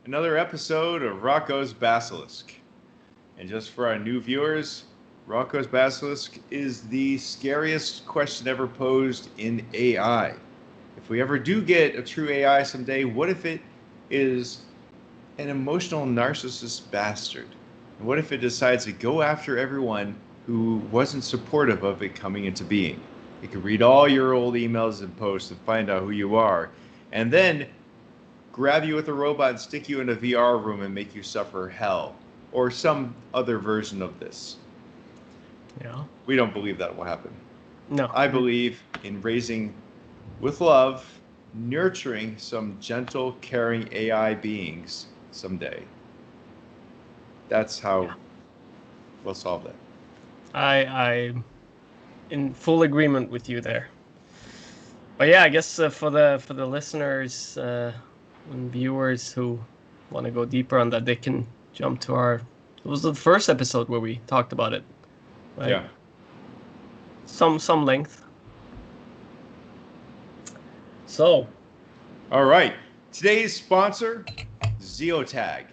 another episode of Roko's Basilisk. And just for our new viewers, Roko's Basilisk is the scariest question ever posed in AI. If we ever do get a true AI someday, what if it is an emotional narcissist bastard? And what if it decides to go after everyone who wasn't supportive of it coming into being? It could read all your old emails and posts and find out who you are, and then grab you with a robot and stick you in a VR room and make you suffer hell, or some other version of this. Yeah. We don't believe that will happen. No. I believe in raising with love, nurturing some gentle, caring AI beings someday. That's how we'll solve that. I'm in full agreement with you there. But yeah, I guess for the listeners and viewers who want to go deeper on that, they can jump to it was the first episode where we talked about it. Right? Yeah. Some length. So. All right. Today's sponsor, Zeotag.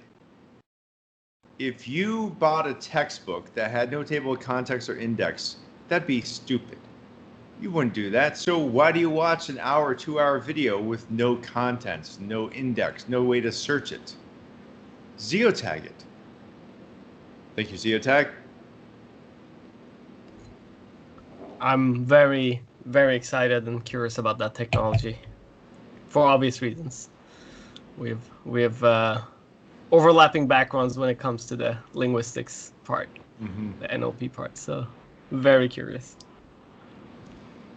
If you bought a textbook that had no table of contents or index, that'd be stupid. You wouldn't do that. So why do you watch an hour, 2-hour video with no contents, no index, no way to search it? Zeotag it. Thank you, Zeotag. I'm very, very excited and curious about that technology for obvious reasons. We have overlapping backgrounds when it comes to the linguistics part, the NLP part. So very curious.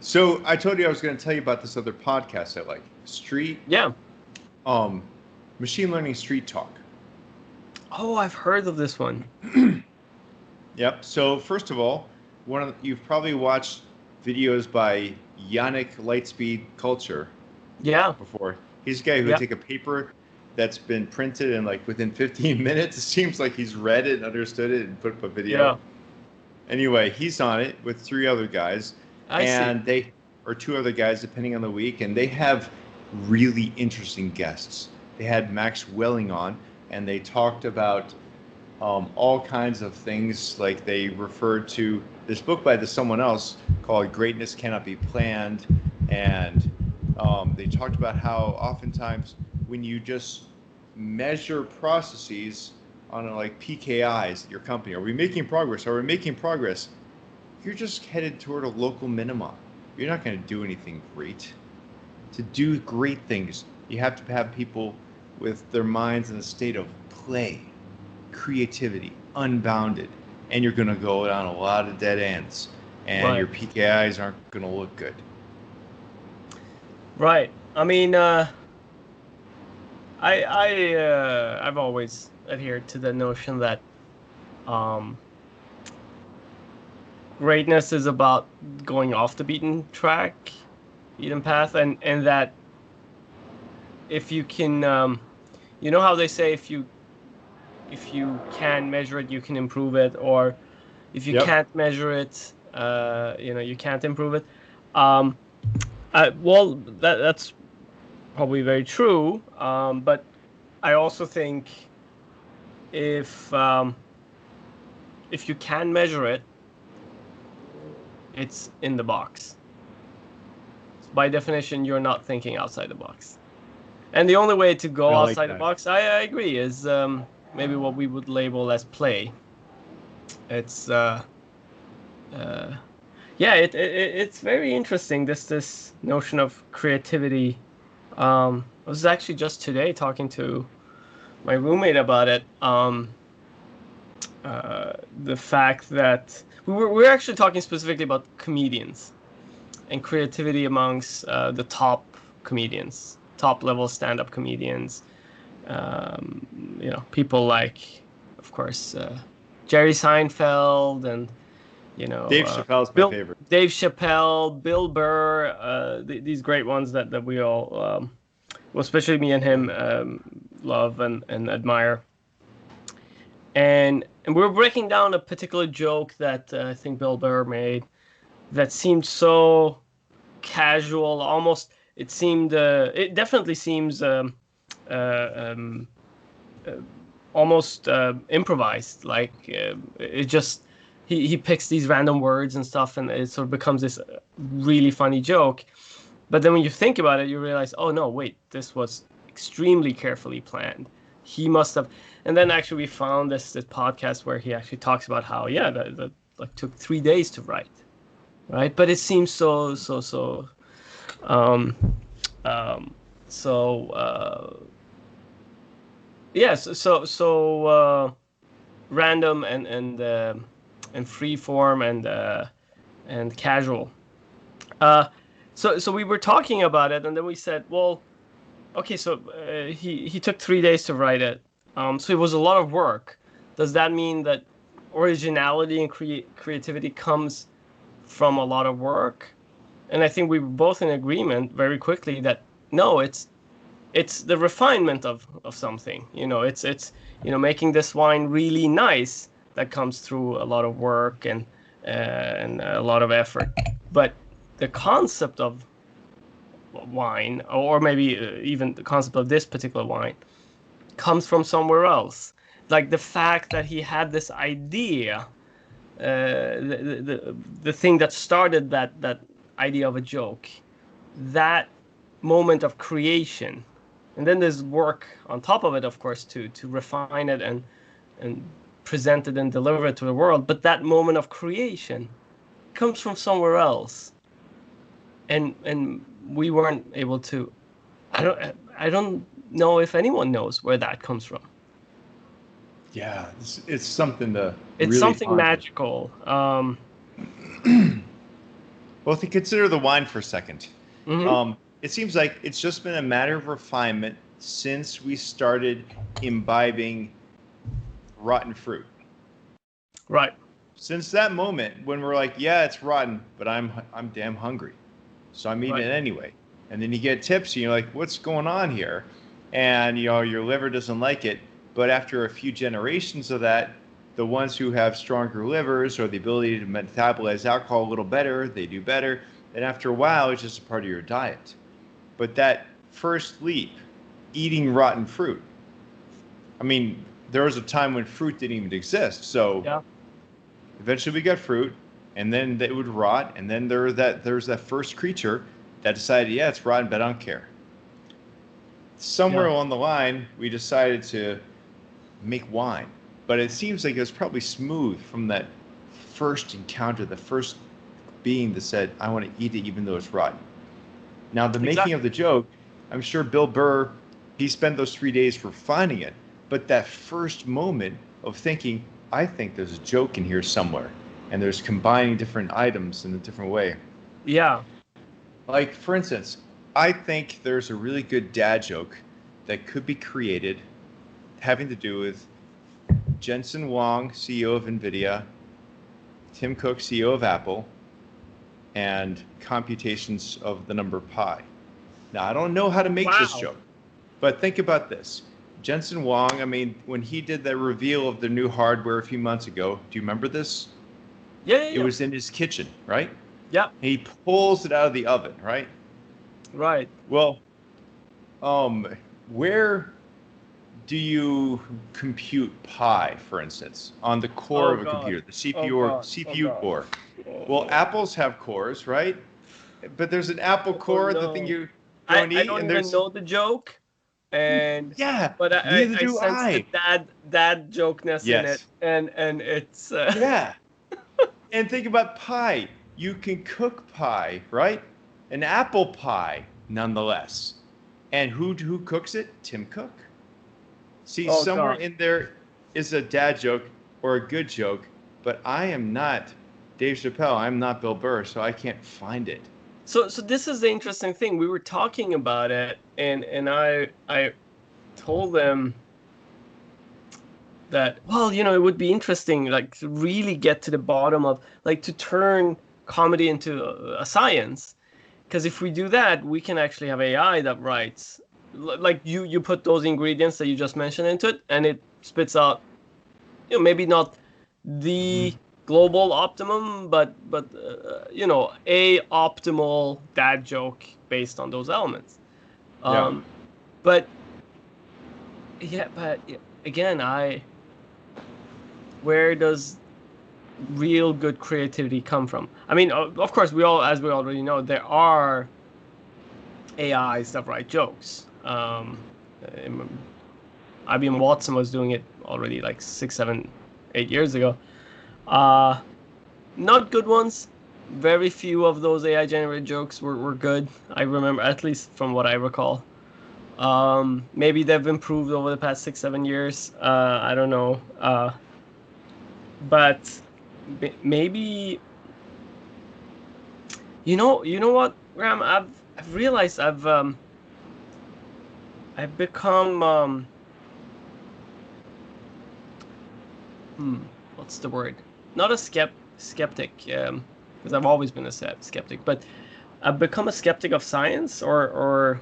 So I told you I was going to tell you about this other podcast I like, Machine Learning Street Talk. Oh, I've heard of this one. Yep. So first of all, you've probably watched videos by Yannick Lightspeed Culture. Yeah. Before. He's a guy who would take a paper that's been printed and like within 15 minutes, it seems like he's read it and understood it and put up a video. Yeah. Anyway, he's on it with 3 other guys. They or 2 other guys depending on the week, and they have really interesting guests. They had Max Welling on, and they talked about all kinds of things. Like they referred to this book by someone else called Greatness Cannot Be Planned, and they talked about how oftentimes when you just measure processes on like PKIs at your company, are we making progress? Are we making progress? You're just headed toward a local minima. You're not going to do anything great. To do great things, you have to have people with their minds in a state of play, creativity, unbounded, and you're going to go down a lot of dead ends, and your PKIs aren't going to look good. Right. I mean, I've always adhered to the notion that greatness is about going off the beaten path, and that if you can, you know how they say if you can measure it, you can improve it, or if you can't measure it, you can't improve it. Well, that's probably very true, but I also think if you can measure it, it's in the box. By definition, you're not thinking outside the box. And the only way to go outside the box, I agree, is maybe what we would label as play. It's it's very interesting, this notion of creativity. I was actually just today talking to my roommate about it. The fact that we're actually talking specifically about comedians and creativity amongst the top comedians, top level stand-up comedians. People like, of course, Jerry Seinfeld and Dave Chappelle's my favorite. Dave Chappelle, Bill Burr, these great ones that we all, well, especially me and him, love and admire. And we're breaking down a particular joke that I think Bill Burr made that seemed so casual, almost. It definitely seems almost improvised. Like it just he picks these random words and stuff, and it sort of becomes this really funny joke. But then when you think about it, you realize, oh no, wait, this was extremely carefully planned. He must have. And then actually we found this podcast where he actually talks about how that like took 3 days to write, right? But it seems um, um, so yes, random and free form and casual. So we were talking about it, and then we said, well, okay, so he took 3 days to write it. So it was a lot of work. Does that mean that originality and creativity comes from a lot of work? And I think we were both in agreement very quickly that no, it's the refinement of something. It's making this wine really nice that comes through a lot of work and a lot of effort. But the concept of wine, or maybe even the concept of this particular wine, comes from somewhere else. Like the fact that he had this idea, the thing that started that idea of a joke, that moment of creation, and then there's work on top of it, of course, to refine it and present it and deliver it to the world. But that moment of creation comes from somewhere else, and we weren't able to. I don't know if anyone knows where that comes from. Yeah, it's something to. It's really something ponder. magical. Well, if you consider the wine for a second, Mm-hmm. it seems like it's just been a matter of refinement since we started imbibing rotten fruit. Right. Since that moment when we're like, yeah, it's rotten, but I'm damn hungry, so I'm eating it anyway. And then you get tipsy, you're like, what's going on here? And your liver doesn't like it. But after a few generations of that, the ones who have stronger livers or the ability to metabolize alcohol a little better, they do better. And after a while, it's just a part of your diet. But that first leap, eating rotten fruit, I mean, there was a time when fruit didn't even exist. So Yeah. eventually we got fruit, and then it would rot. And then there's that first creature that decided, yeah, it's rotten, but I don't care. Somewhere along the line, we decided to make wine. But it seems like it was probably smooth from that first encounter, the first being that said, I want to eat it even though it's rotten. Now, the making of the joke, I'm sure Bill Burr, he spent those 3 days refining it. But that first moment of thinking, I think there's a joke in here somewhere, and there's combining different items in a different way. Yeah. Like, for instance, I think there's a really good dad joke that could be created having to do with Jensen Huang, CEO of NVIDIA, Tim Cook, CEO of Apple, and computations of the number pi. Now, I don't know how to make this joke, but think about this. Jensen Huang, I mean, when he did that reveal of the new hardware a few months ago, do you remember this? Yeah. It was in his kitchen, right? Yeah. He pulls it out of the oven, right? Right. Well, where do you compute pi, for instance, on the core of a computer, the CPU core? Well, Apples have cores, right? But there's an Apple core, the thing you don't eat, I don't and even know the joke, and yeah, but neither I do sense I. the dad jokeness in it, and it's yeah. And think about pie. You can cook pie, right? An apple pie, nonetheless. And who cooks it? Tim Cook. See, somewhere in there is a dad joke or a good joke, but I am not Dave Chappelle. I'm not Bill Burr, so I can't find it. So this is the interesting thing. We were talking about it, and I told them that, well, it would be interesting, like, to really get to the bottom of, like, to turn comedy into a science. Because if we do that, we can actually have AI that writes, like, you put those ingredients that you just mentioned into it, and it spits out, maybe not the global optimum, but a optimal dad joke based on those elements. But Yeah, but again, where does real good creativity come from? I mean, of course, as we already know, there are AIs that write jokes. IBM Watson was doing it already like 6, 7, 8 years ago. Not good ones. Very few of those AI generated jokes were good. I remember, at least from what I recall. Maybe they've improved over the past 6, 7 years. I don't know. But maybe you know what, Graham? I've realized I've become what's the word? Not a skeptic, because I've always been a skeptic, but I've become a skeptic of science, or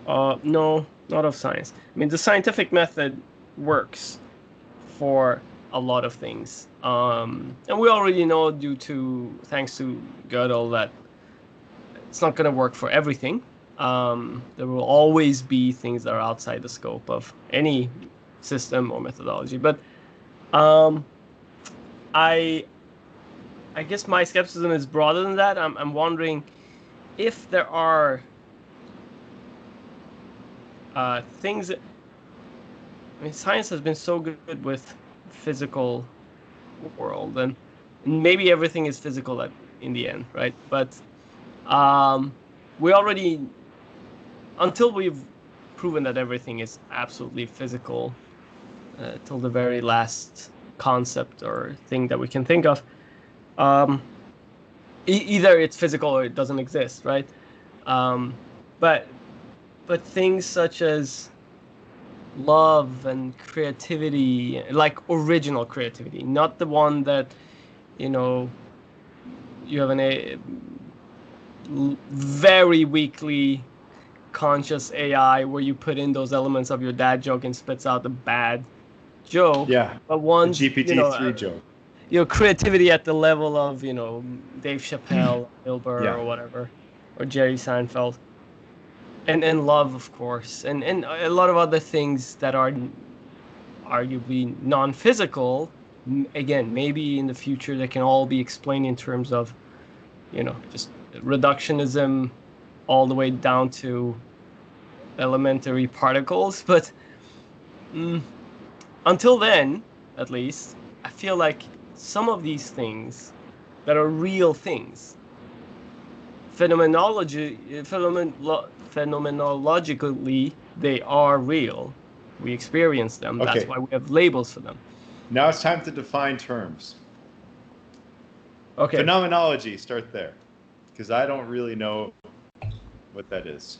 no, not of science. I mean, the scientific method works for a lot of things, and we already know, thanks to Gödel, that it's not going to work for everything. There will always be things that are outside the scope of any system or methodology, but um, I I guess my skepticism is broader than that. I'm wondering if there are things. I mean, science has been so good with physical world, and maybe everything is physical in the end, right? But we already, until we've proven that everything is absolutely physical, till the very last concept or thing that we can think of, either it's physical or it doesn't exist, right? But things such as love and creativity, like original creativity, not the one that you know you have very weakly conscious AI where you put in those elements of your dad joke and spits out a bad joke. Yeah, But the one's GPT-3 joke. Creativity at the level of Dave Chappelle, Bill Burr, Yeah. or whatever, or Jerry Seinfeld, and love, of course, and a lot of other things that are arguably non-physical. Again, maybe in the future they can all be explained in terms of just reductionism, all the way down to elementary particles. But until then, at least, I feel like some of these things that are real things, phenomenologically, they are real. We experience them. Okay. That's why we have labels for them. Now it's time to define terms. Okay. Phenomenology, start there, because I don't really know what that is.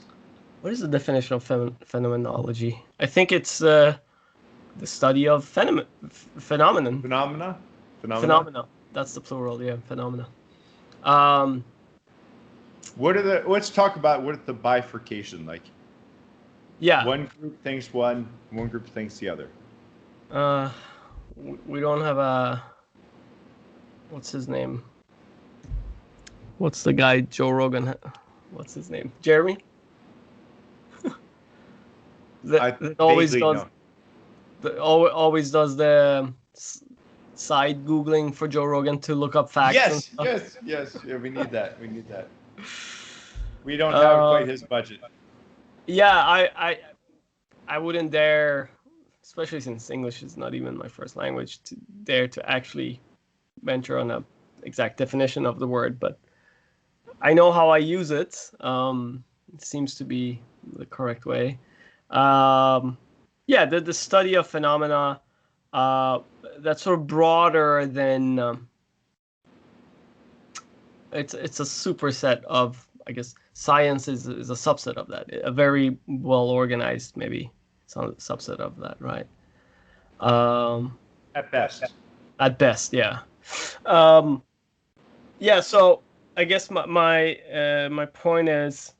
What is the definition of phenomenology? I think it's the study of phenomenon. Phenomena? Phenomena. That's the plural. Yeah, phenomena. Let's talk about what is the bifurcation like. Yeah. One group thinks one group thinks the other. We don't have a. What's his name? What's the guy Joe Rogan? What's his name? Jeremy. that always does. Always does the side googling for Joe Rogan to look up facts. Yes. Yeah, we need that. We don't have quite his budget. Yeah, I wouldn't dare, especially since English is not even my first language, to dare to actually venture on a exact definition of the word, but I know how I use it. It seems to be the correct way. Yeah, the study of phenomena, that's sort of broader than it's a superset of, I guess, science is a subset of that, a very well organized, maybe some subset of that, right? At best. At best, yeah. Yeah, so I guess my point is,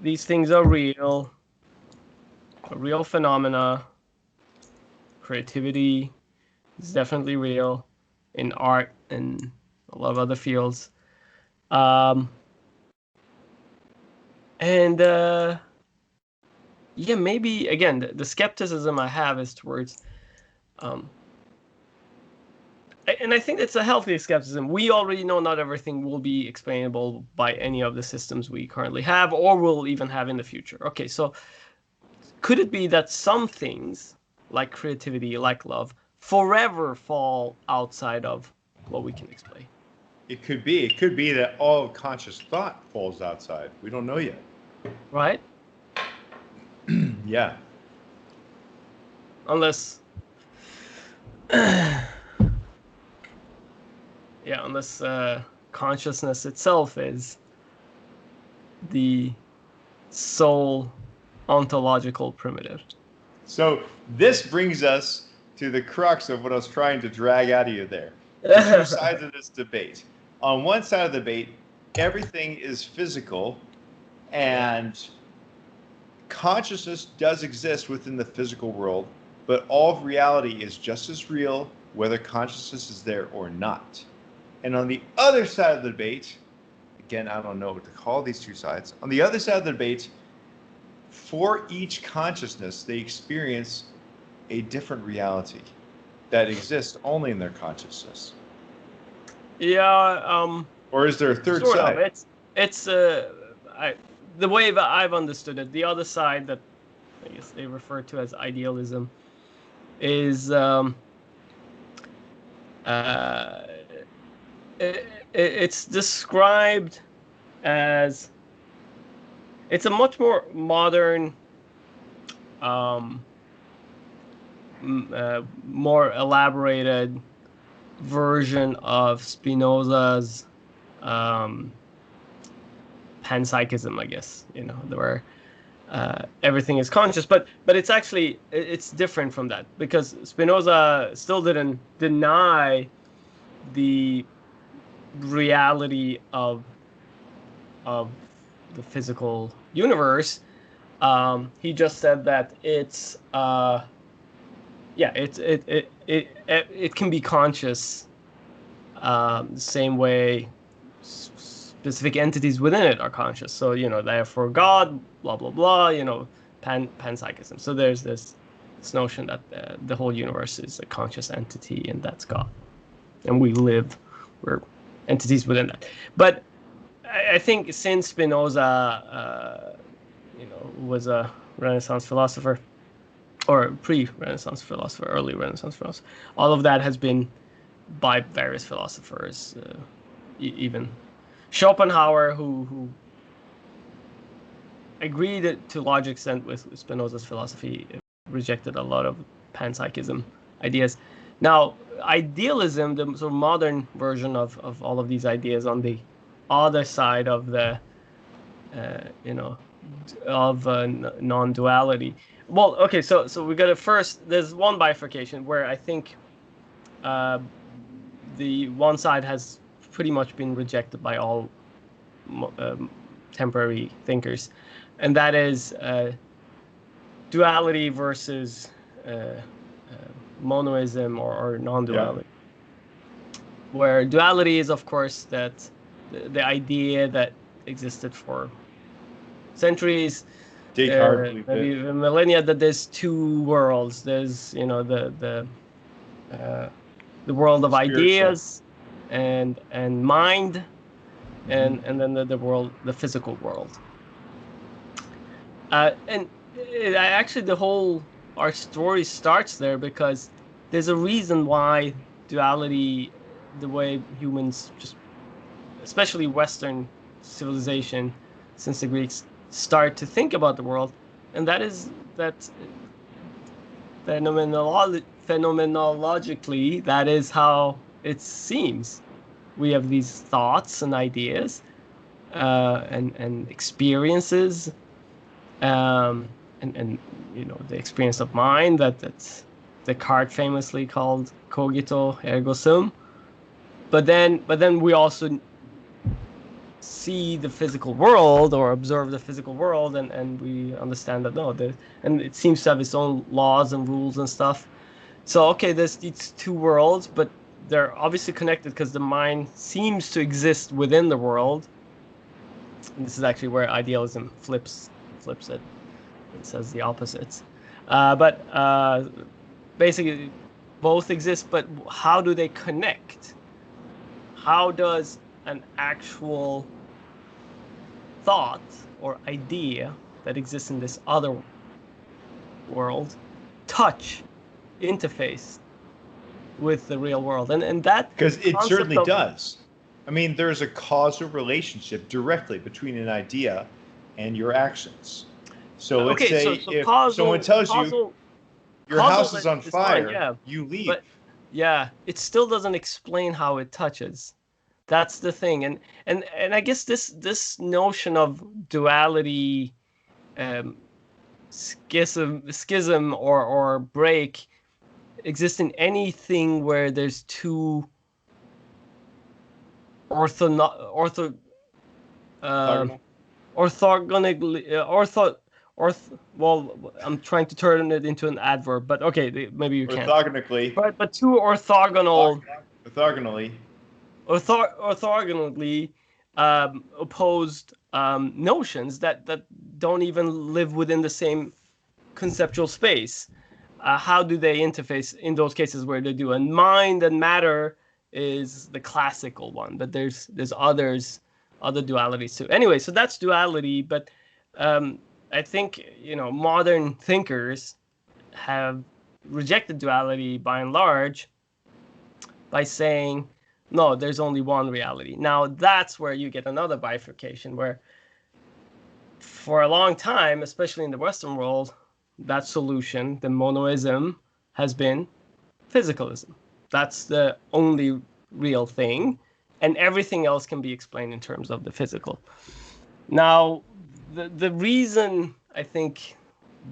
these things are real, a real phenomena. Creativity is definitely real in art and a lot of other fields. And yeah, maybe again the skepticism I have is towards, and I think it's a healthy skepticism. We already know not everything will be explainable by any of the systems we currently have or will even have in the future. Okay, so could it be that some things, like creativity, like love, forever fall outside of what we can explain? It could be. It could be that all conscious thought falls outside. We don't know yet. Right? Yeah. Unless, unless consciousness itself is the sole ontological primitive. So this brings us to the crux of what I was trying to drag out of you there. The two sides of this debate. On one side of the debate, everything is physical, and consciousness does exist within the physical world, but all of reality is just as real whether consciousness is there or not. And on the other side of the debate, again, I don't know what to call these two sides. On the other side of the debate, for each consciousness, they experience a different reality that exists only in their consciousness. Yeah. Or is there a third sort side? Of. It's the way that I've understood it. The other side that I guess they refer to as idealism is it's described as it's a much more modern, more elaborated version of Spinoza's panpsychism, I guess, where everything is conscious, but it's different from that, because Spinoza still didn't deny the reality of the physical universe. He just said that it can be conscious the same way specific entities within it are conscious. So, therefore God, blah, blah, blah, panpsychism. So there's this notion that the whole universe is a conscious entity, and that's God. And we're entities within that. But I think since Spinoza, was a Renaissance philosopher, or pre-Renaissance philosopher, early Renaissance philosopher, all of that has been by various philosophers, even Schopenhauer, who agreed to a large extent with Spinoza's philosophy, rejected a lot of panpsychism ideas. Now, idealism, the sort of modern version of all of these ideas, on the other side of the, non-duality. Well, okay, so we got to first. There's one bifurcation where I think the one side has pretty much been rejected by all temporary thinkers, and that is duality versus monoism or non-duality. Yeah. Where duality is, of course, that the idea that existed for centuries, Descartes, maybe millennia, that there's two worlds. There's the world of spiritual ideas and mind, and then the world, the physical world. And actually our story starts there, because there's a reason why duality, the way humans, just especially Western civilization, since the Greeks, start to think about the world, and that is that phenomenologically, that is how it seems. We have these thoughts and ideas, and experiences, and the experience of mind that's Descartes famously called cogito ergo sum. But then we also see the physical world, or observe the physical world, and we understand that and it seems to have its own laws and rules and stuff. So okay, there's these two worlds, but they're obviously connected because the mind seems to exist within the world. And this is actually where idealism flips it. It says the opposites. But basically, both exist, but how do they connect? How does an actual thought or idea that exists in this other world touch, interface with the real world? And that because it certainly does. I mean, there's a causal relationship directly between an idea and your actions. So let's say if someone tells you your house is on fire, you leave. But yeah, it still doesn't explain how it touches. That's the thing. And I guess this notion of duality, schism or break exists in anything where there's two orthogonally well, I'm trying to turn it into an adverb, but okay, maybe you can. Orthogonally. But two orthogonally opposed notions that don't even live within the same conceptual space. How do they interface in those cases where they do? And mind and matter is the classical one, but there's other dualities too. Anyway, so that's duality, but I think modern thinkers have rejected duality by and large by saying, no, there's only one reality. Now that's where you get another bifurcation, where for a long time, especially in the Western world, that solution, the monoism, has been physicalism. That's the only real thing, and everything else can be explained in terms of the physical. Now, the reason I think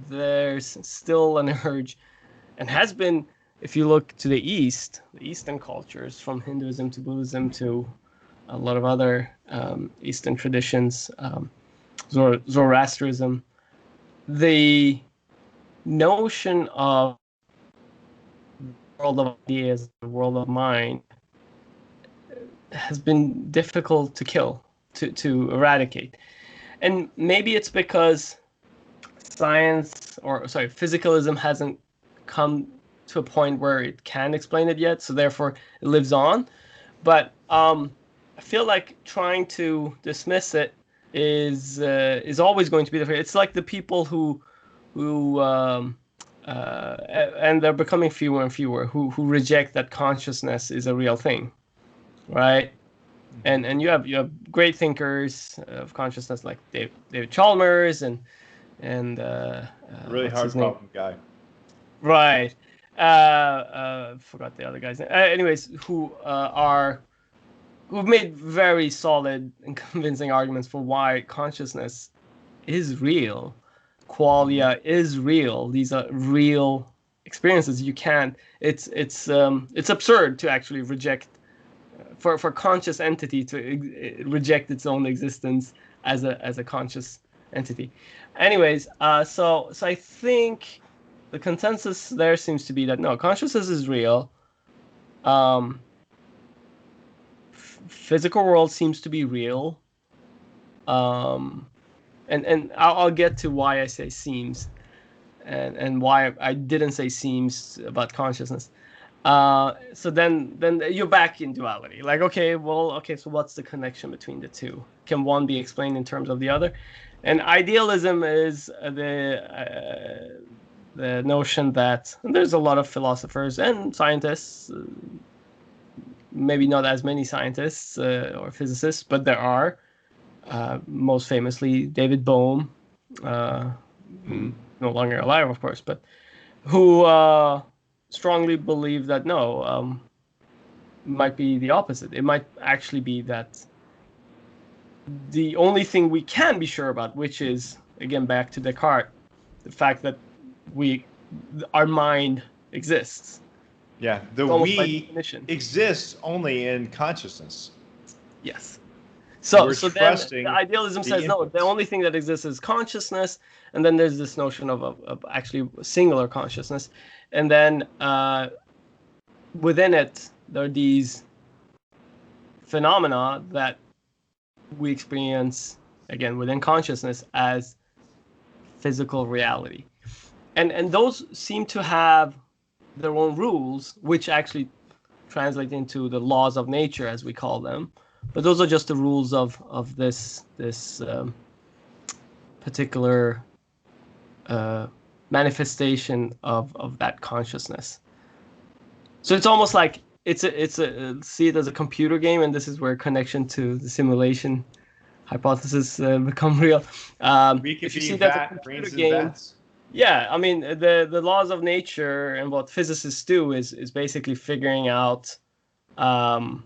there's still an urge, and has been, if you look to the East, the Eastern cultures, from Hinduism to Buddhism to a lot of other Eastern traditions, Zoroastrianism, the notion of the world of ideas, the world of mind, has been difficult to kill, to eradicate. And maybe it's because physicalism hasn't come to a point where it can explain it yet, so therefore it lives on. But I feel like trying to dismiss it is always going to be different. It's like the people who and they're becoming fewer and fewer, who reject that consciousness is a real thing, right? And you have great thinkers of consciousness like David Chalmers and really hard problem guy, right? Forgot the other guy's name. Anyways, who've made very solid and convincing arguments for why consciousness is real, qualia is real. These are real experiences. You can't. It's absurd to actually reject. For conscious entity to reject its own existence as a conscious entity. Anyways, so I think the consensus there seems to be that no, consciousness is real. Physical world seems to be real. And I'll get to why I say seems, and why I didn't say seems about consciousness. So then you're back in duality. Like, so what's the connection between the two? Can one be explained in terms of the other? And idealism is the notion that, and there's a lot of philosophers and scientists, maybe not as many scientists or physicists, but there are. Most famously, David Bohm, no longer alive, of course, but who strongly believe that no, might be the opposite. It might actually be that the only thing we can be sure about, which is, again, back to Descartes, the fact that our mind exists. Yeah, the we exists only in consciousness. Yes. So then the idealism says no, the only thing that exists is consciousness, and then there's this notion of actually singular consciousness, and then within it there are these phenomena that we experience, again, within consciousness as physical reality. And those seem to have their own rules, which actually translate into the laws of nature, as we call them. But those are just the rules of this particular manifestation of that consciousness. So it's almost like it's a see it as a computer game, and this is where connection to the simulation hypothesis become real. We could if you be see that as a computer brains and game, bats. yeah, I mean the laws of nature and what physicists do is basically figuring out not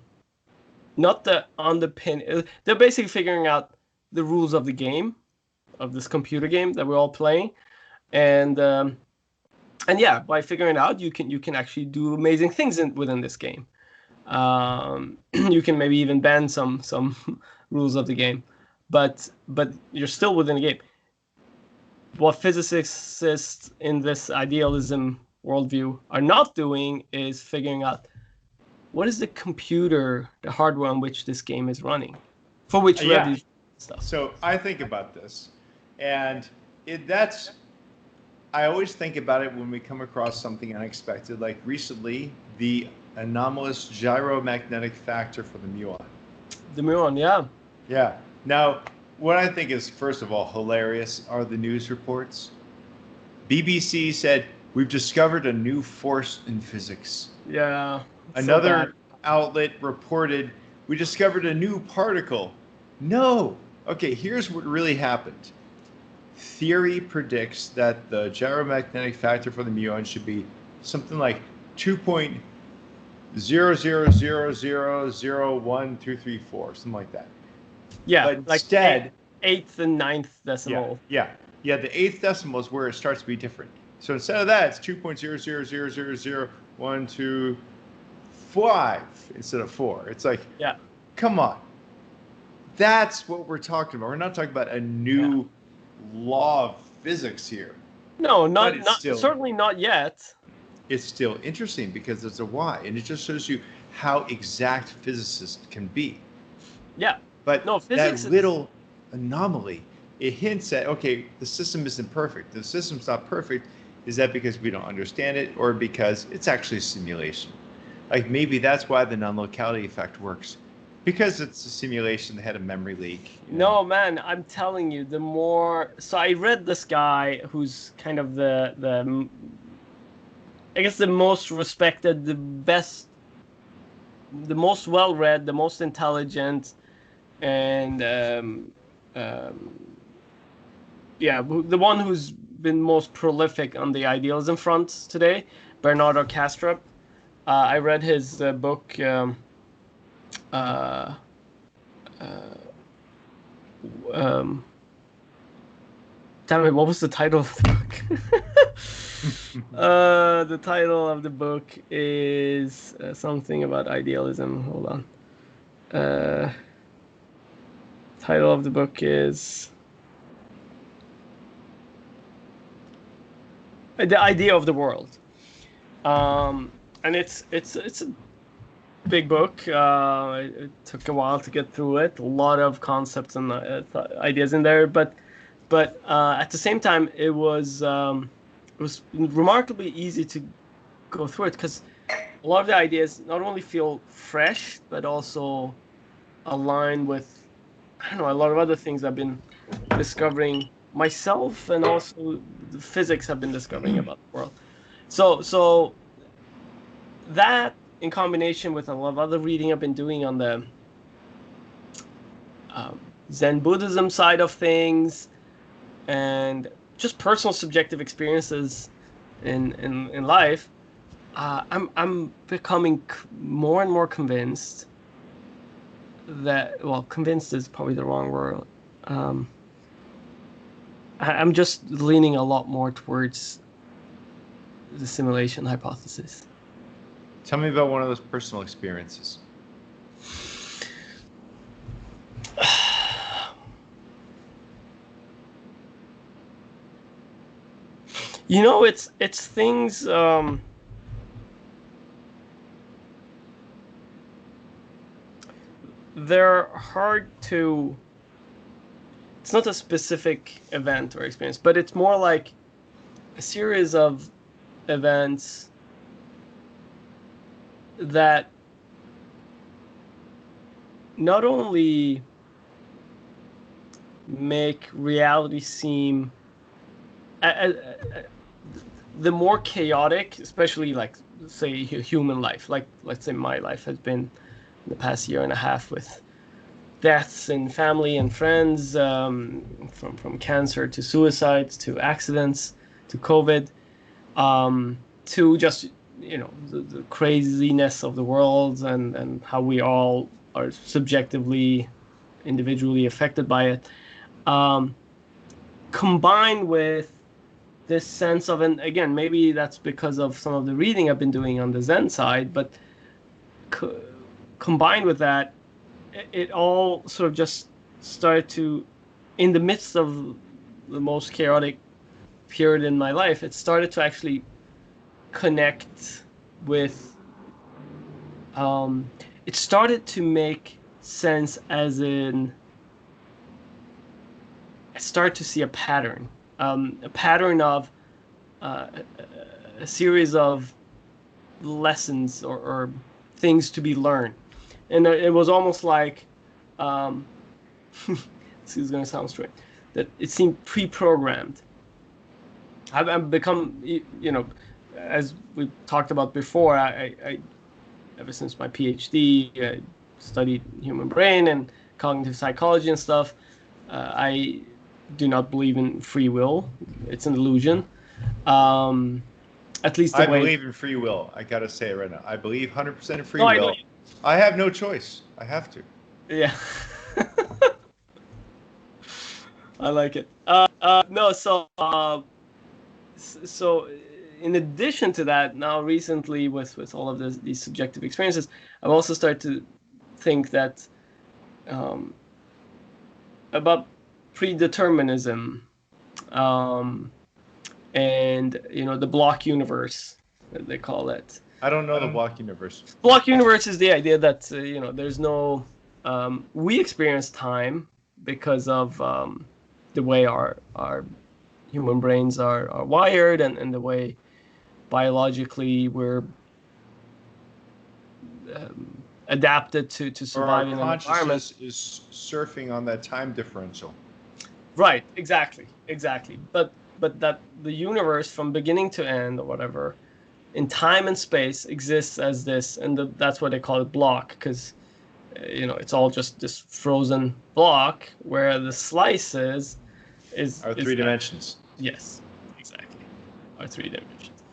the underpin. They're basically figuring out the rules of the game, of this computer game that we're all playing, and yeah, by figuring it out, you can actually do amazing things within this game. You can maybe even bend some rules of the game, but you're still within the game. What physicists in this idealism worldview are not doing is figuring out what is the computer, the hardware on which this game is running, for which Yeah. stuff. So I think about this, and I always think about it when we come across something unexpected. Like recently, the anomalous gyromagnetic factor for the muon. The muon, yeah. Yeah. Now, what I think is, first of all, hilarious are the news reports. BBC said, we've discovered a new force in physics. Yeah. Another outlet reported, we discovered a new particle. No. Okay, here's what really happened. Theory predicts that the gyromagnetic factor for the muon should be something like 2.0000012334, something like that. Yeah, but like instead, eighth and ninth decimal. Yeah, the eighth decimal is where it starts to be different. So instead of that, it's 2.00000125 instead of 4. It's like, yeah, come on. That's what we're talking about. We're not talking about a new law of physics here. No, certainly not yet. It's still interesting because it's a why, and it just shows you how exact physicists can be. Yeah. But no, that little anomaly, it hints at, okay, the system isn't perfect. The system's not perfect. Is that because we don't understand it, or because it's actually a simulation? Like maybe that's why the non-locality effect works. Because it's a simulation, they had a memory leak. No, man, I'm telling you, the more... So I read this guy who's kind of the I guess the most respected, the best, the most well-read, the most intelligent, and yeah, the one who's been most prolific on the idealism front today, Bernardo Kastrup. I read his book. Damn it, what was the title of the book? The title of the book is something about idealism. Hold on. Title of the book is The Idea of the World. And it's a big book. It took a while to get through it. A lot of concepts and ideas in there, but at the same time, it was remarkably easy to go through it because a lot of the ideas not only feel fresh but also align with, I don't know, a lot of other things I've been discovering myself, and also the physics have been discovering about the world. So that, in combination with a lot of other reading I've been doing on the Zen Buddhism side of things, and just personal subjective experiences in life, I'm becoming more and more convinced that, well, convinced is probably the wrong word. I'm just leaning a lot more towards the simulation hypothesis. Tell me about one of those personal experiences. You know, it's things. They're hard to it's not a specific event or experience, but it's more like a series of events that not only make reality seem the more chaotic, especially like say human life, like let's say my life has been in the past year and a half with deaths in family and friends, from cancer to suicides to accidents to COVID, to just the craziness of the world and how we all are subjectively, individually affected by it, combined with this sense of, and again, maybe that's because of some of the reading I've been doing on the Zen side, but combined with that, it all sort of just started to, in the midst of the most chaotic period in my life, it started to actually connect with, it started to make sense, as in I start to see a pattern of a series of lessons or things to be learned. And it was almost like, this is going to sound strange, that it seemed pre-programmed. I've become, as we talked about before, I ever since my PhD, I studied human brain and cognitive psychology and stuff. I do not believe in free will. It's an illusion. At least I believe in free will. I gotta say it right now. I believe 100% in free will. I have no choice. I have to. Yeah. I like it. No, so in addition to that, now recently with all of these subjective experiences, I've also started to think that about predeterminism, and the block universe, they call it. I don't know the block universe. Block universe is the idea that there's no we experience time because of the way our human brains are wired, and the way biologically we're adapted to survive in an environment. Our consciousness is surfing on that time differential. Right, exactly. But that the universe from beginning to end, or whatever, in time and space exists as this, and that's why they call it block, because it's all just this frozen block where the slices are three dimensions. Yes, exactly, are 3 dimensions,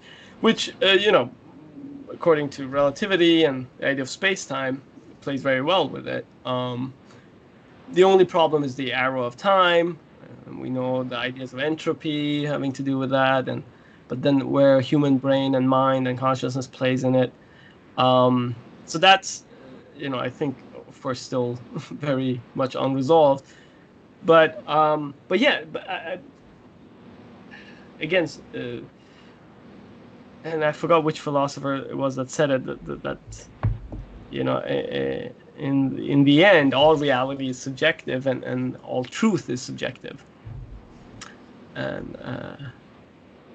which according to relativity and the idea of space-time, plays very well with it. The only problem is the arrow of time. We know the ideas of entropy having to do with that, but then where human brain and mind and consciousness plays in it. So that's, I think, of course, still very much unresolved. But yeah, again, and I forgot which philosopher it was that said it, that in the end, all reality is subjective, and all truth is subjective. And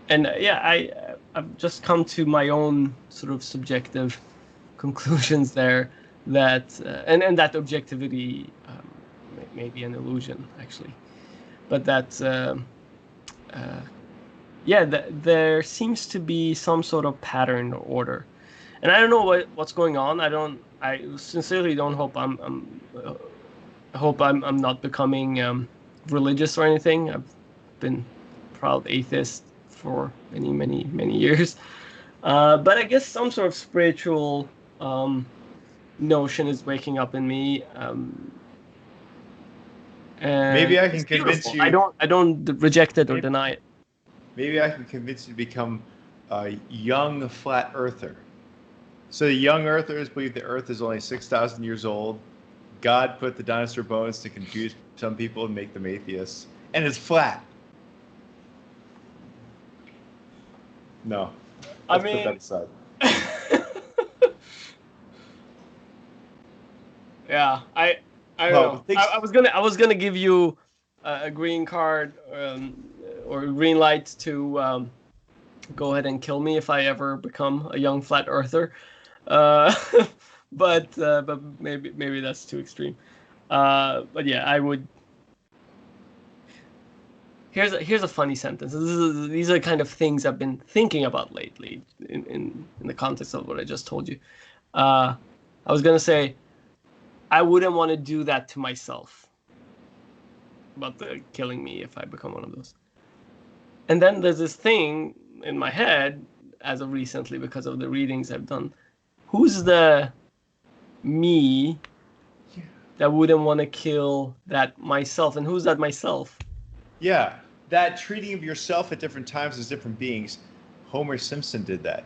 yeah, I've just come to my own sort of subjective conclusions there, that and that objectivity may be an illusion, actually, but that there seems to be some sort of pattern or order, and I don't know what's going on. I sincerely don't hope I'm not becoming religious or anything. I've been proud atheist for many years, but I guess some sort of spiritual notion is waking up in me. And maybe I can convince you. I don't reject it or deny it. Maybe I can convince you to become a young flat earther. So the young earthers believe the earth is only 6,000 years old. God put the dinosaur bones to confuse some people and make them atheists. And it's flat. No. Let's put that aside. Yeah, I don't know. I was gonna give you a green card or green light to go ahead and kill me if I ever become a young flat earther. But maybe that's too extreme. But yeah, I would. Here's a funny sentence. These are kind of things I've been thinking about lately in the context of what I just told you. I was gonna say I wouldn't want to do that to myself. About the killing me if I become one of those. And then there's this thing in my head as of recently because of the readings I've done. Who's the me that wouldn't want to kill that myself? And who's that myself? Yeah, that treating of yourself at different times as different beings. Homer Simpson did that.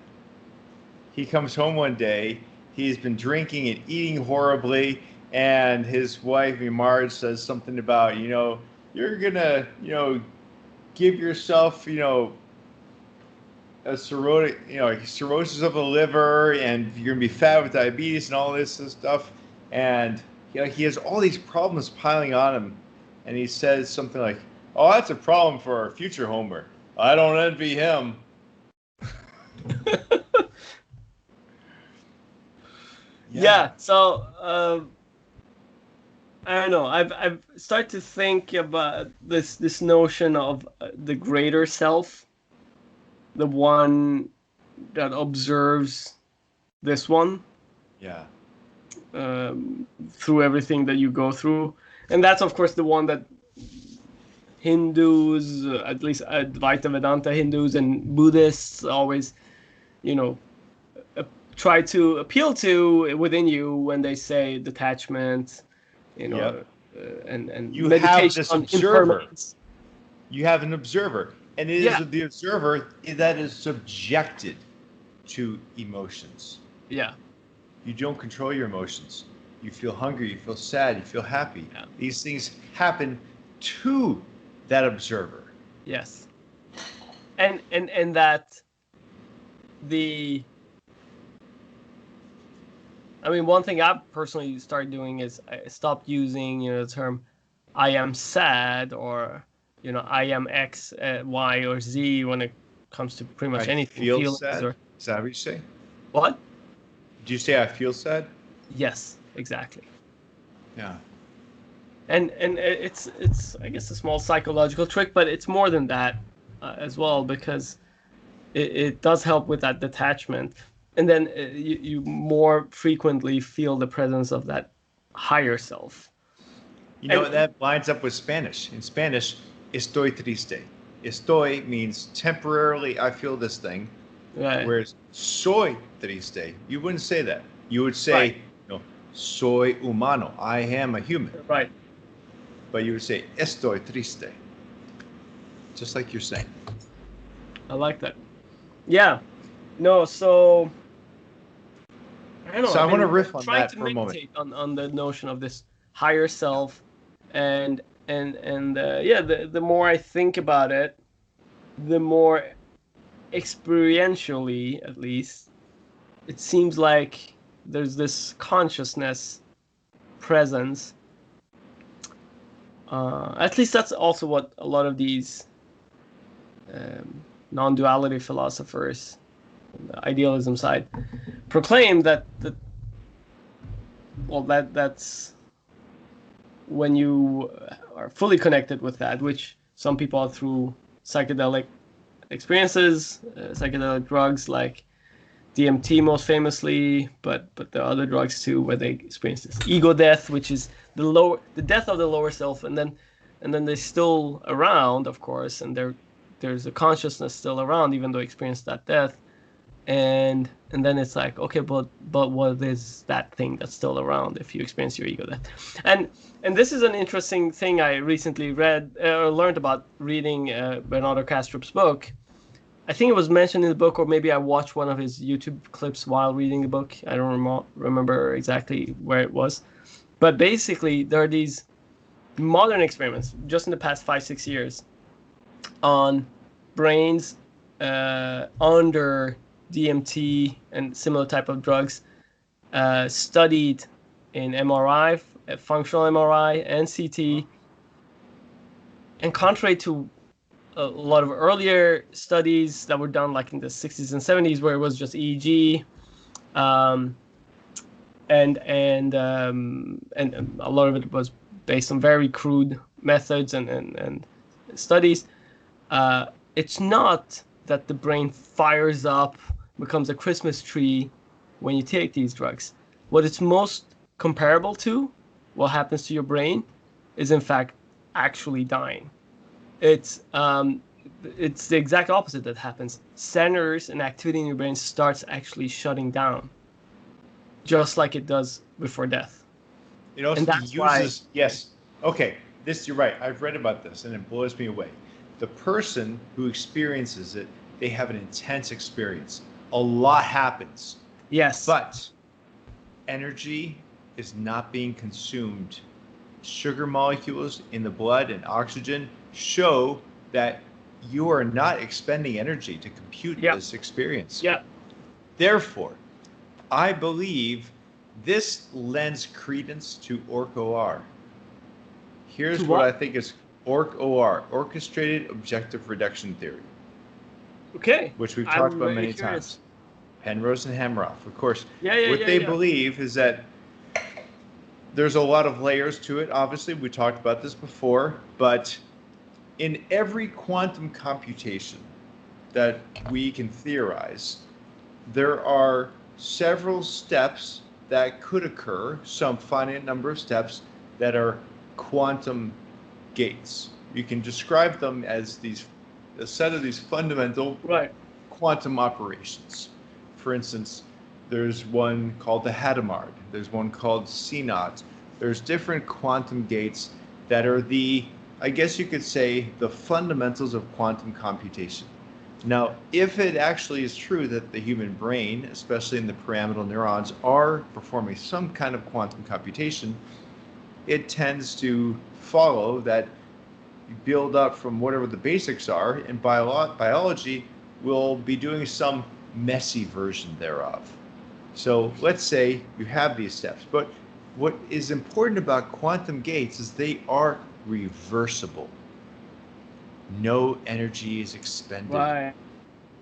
He comes home one day, he's been drinking and eating horribly, and his wife, Marge, says something about, you're gonna, give yourself, a cirrhosis of the liver, and you're gonna be fat with diabetes and all this stuff. And he has all these problems piling on him, and he says something like, "Oh, that's a problem for our future Homer. I don't envy him." Yeah. So I don't know. I've started to think about this notion of the greater self, the one that observes this one. Yeah. Through everything that you go through, and that's of course the one that Hindus, at least Advaita Vedanta Hindus and Buddhists, always, try to appeal to within you when they say detachment, Yep. And you meditation have this on observer. impermanence. You have an observer, and it is the observer that is subjected to emotions. Yeah. You don't control your emotions. You feel hungry, you feel sad, you feel happy. Yeah. These things happen to that observer. Yes. And that one thing I've personally started doing is I stopped using, the term I am sad or, I am X, Y, or Z when it comes to pretty much anything. Feel sad? Is that what you say? What? Do you say I feel sad? Yes, exactly. Yeah. And it's I guess a small psychological trick, but it's more than that as well, because it does help with that detachment. And then you more frequently feel the presence of that higher self. That lines up with Spanish. In Spanish, estoy triste. Estoy means temporarily I feel this thing. Right. Whereas soy triste, you wouldn't say that. You would say, soy humano. I am a human. Right. But you would say estoy triste. Just like you're saying. I like that. Yeah. No, so I don't know. So I want to riff on that for a moment. Trying to meditate on the notion of this higher self, and the more I think about it, the more experientially, at least, it seems like there's this consciousness presence. At least that's also what a lot of these non-duality philosophers, the idealism side, proclaim that's when you are fully connected with that, which some people are through psychedelic experiences, psychedelic drugs like DMT most famously, but there are other drugs too where they experience this ego death, which is the death of the lower self, and then they're still around, of course, and there's a consciousness still around even though they experience that death, and then it's like, okay, but what is that thing that's still around if you experience your ego death? And this is an interesting thing I recently read or learned about reading Bernardo Kastrup's book. I think it was mentioned in the book, or maybe I watched one of his YouTube clips while reading the book. I don't remember exactly where it was. But basically, there are these modern experiments, just in the past 5-6 years, on brains under DMT and similar type of drugs, studied in MRI, functional MRI, and CT, And contrary to a lot of earlier studies that were done like in the 60s and 70s where it was just EEG, and a lot of it was based on very crude methods and studies. It's not that the brain fires up, becomes a Christmas tree when you take these drugs. What it's most comparable to, what happens to your brain, is in fact actually dying. It's the exact opposite that happens. Centers and activity in your brain starts actually shutting down, just like it does before death. It also uses, yes. Okay, you're right. I've read about this and it blows me away. The person who experiences it, they have an intense experience. A lot happens. Yes. But energy is not being consumed. Sugar molecules in the blood and oxygen show that you are not expending energy to compute this experience. Yeah. Therefore, I believe this lends credence to OR. Here's what I think is OR, Orchestrated Objective Reduction Theory. Okay. Which we've talked about many times. Penrose and Hameroff, of course. What they believe is that there's a lot of layers to it. Obviously, we talked about this before, but in every quantum computation that we can theorize, there are several steps that could occur, some finite number of steps that are quantum gates. You can describe them as a set of these fundamental quantum operations. For instance, there's one called the Hadamard. There's one called CNOT. There's different quantum gates that are I guess you could say, the fundamentals of quantum computation. Now, if it actually is true that the human brain, especially in the pyramidal neurons, are performing some kind of quantum computation, it tends to follow that you build up from whatever the basics are, and biology will be doing some messy version thereof. So let's say you have these steps, but what is important about quantum gates is they are reversible. No energy is expended. Right.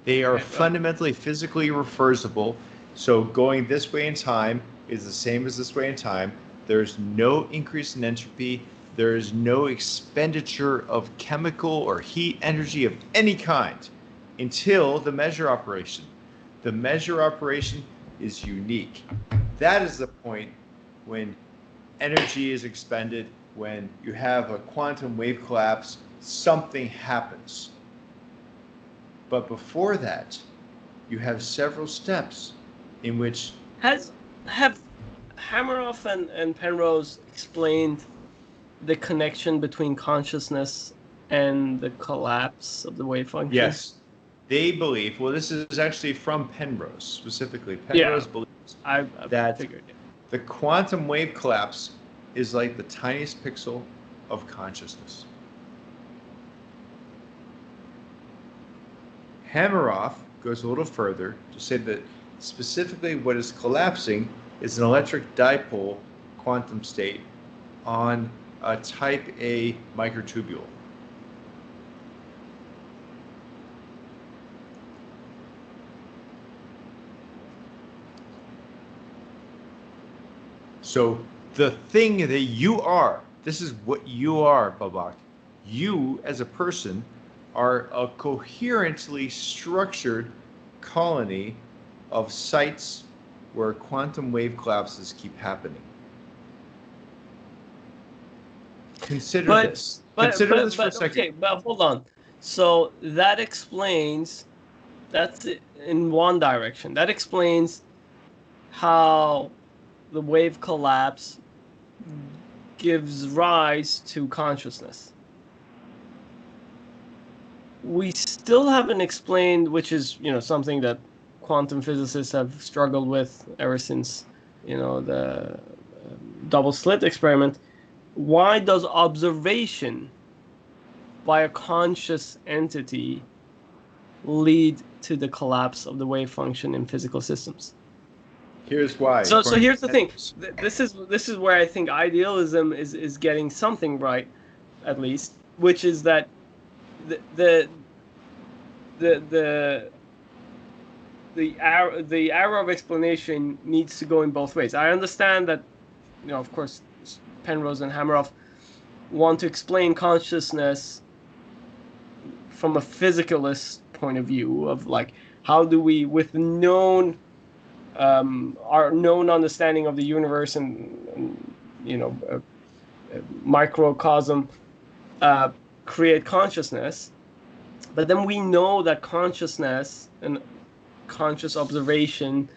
They are fundamentally physically reversible. So going this way in time is the same as this way in time. There's no increase in entropy. There is no expenditure of chemical or heat energy of any kind until the measure operation. The measure operation is unique. That is the point when energy is expended, when you have a quantum wave collapse, something happens. But before that, you have several steps in which... Have Hameroff and Penrose explained the connection between consciousness and the collapse of the wave function? Yes. They believe, well, this is actually from Penrose specifically. Penrose believes that the quantum wave collapse is like the tiniest pixel of consciousness. Hameroff goes a little further to say that specifically what is collapsing is an electric dipole quantum state on a type A microtubule. So the thing that you are, this is what you are, Babak. You as a person are a coherently structured colony of sites where quantum wave collapses keep happening. Consider this for a second. Okay, but hold on. So that explains, that's in one direction. That explains how the wave collapse gives rise to consciousness. We still haven't explained, which is, something that quantum physicists have struggled with ever since, the double slit experiment. Why does observation by a conscious entity lead to the collapse of the wave function in physical systems? Here's why. So here's the thing. This is where I think idealism is getting something right, at least. which is that the arrow of explanation needs to go in both ways. I understand that, of course, Penrose and Hameroff want to explain consciousness from a physicalist point of view of like, how do we, with our known understanding of the universe and microcosm, create consciousness. But then we know that consciousness and conscious observation,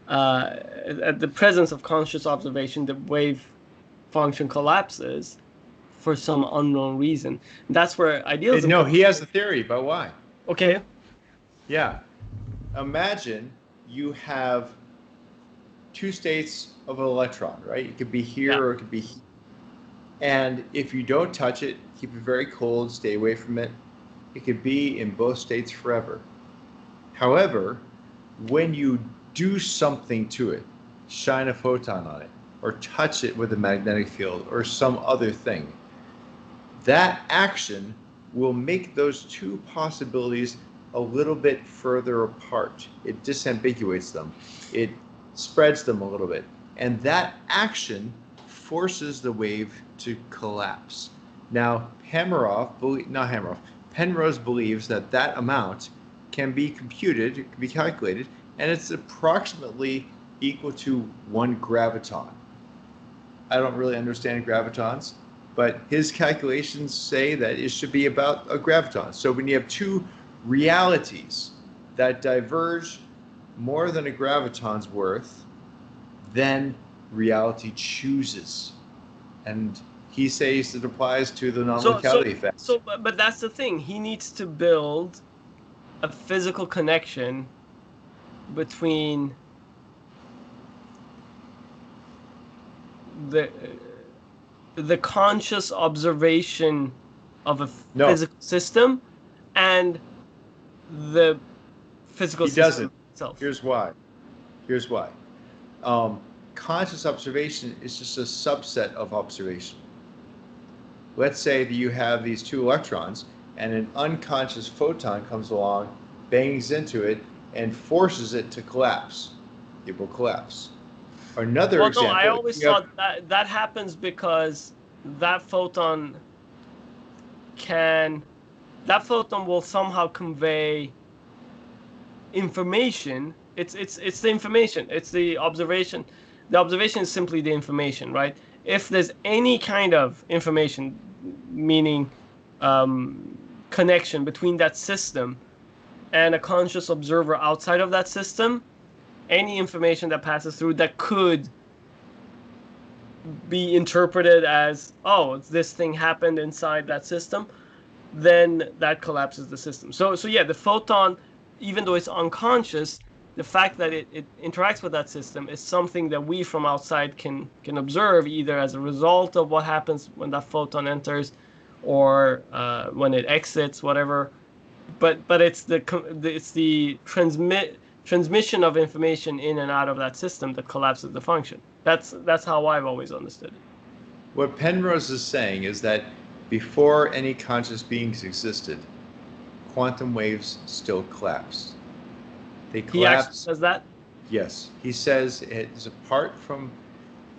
at the presence of conscious observation, the wave function collapses for some unknown reason. That's where idealism... No, he has a theory about why. Okay. Yeah. Imagine you have two states of an electron, right? It could be here or it could be here. And if you don't touch it, keep it very cold, stay away from it, it could be in both states forever. However, when you do something to it, shine a photon on it, or touch it with a magnetic field, or some other thing, that action will make those two possibilities a little bit further apart. It disambiguates them. It spreads them a little bit. And that action forces the wave to collapse. Now, Penrose believes that that amount can be computed, it can be calculated, and it's approximately equal to 1 graviton. I don't really understand gravitons, but his calculations say that it should be about a graviton. So when you have two realities that diverge more than a graviton's worth, then reality chooses. And he says it applies to the non-locality effect. But that's the thing. He needs to build a physical connection between the conscious observation of a physical system and the physical system itself. Here's why. Conscious observation is just a subset of observation. Let's say that you have these two electrons and an unconscious photon comes along, bangs into it, and forces it to collapse. It will collapse. Another example. No, I always thought that happens because that photon will somehow convey information. It's the information. It's the observation. The observation is simply the information, right? If there's any kind of information, meaning connection between that system and a conscious observer outside of that system, any information that passes through that could be interpreted as, this thing happened inside that system, then that collapses the system. So yeah, the photon, even though it's unconscious, the fact that it interacts with that system is something that we from outside can observe, either as a result of what happens when that photon enters or when it exits, whatever. But it's the transmission of information in and out of that system that collapses the function. That's how I've always understood it. What Penrose is saying is that before any conscious beings existed, quantum waves still collapsed. They collapse. He actually says that? Yes. He says it is apart from,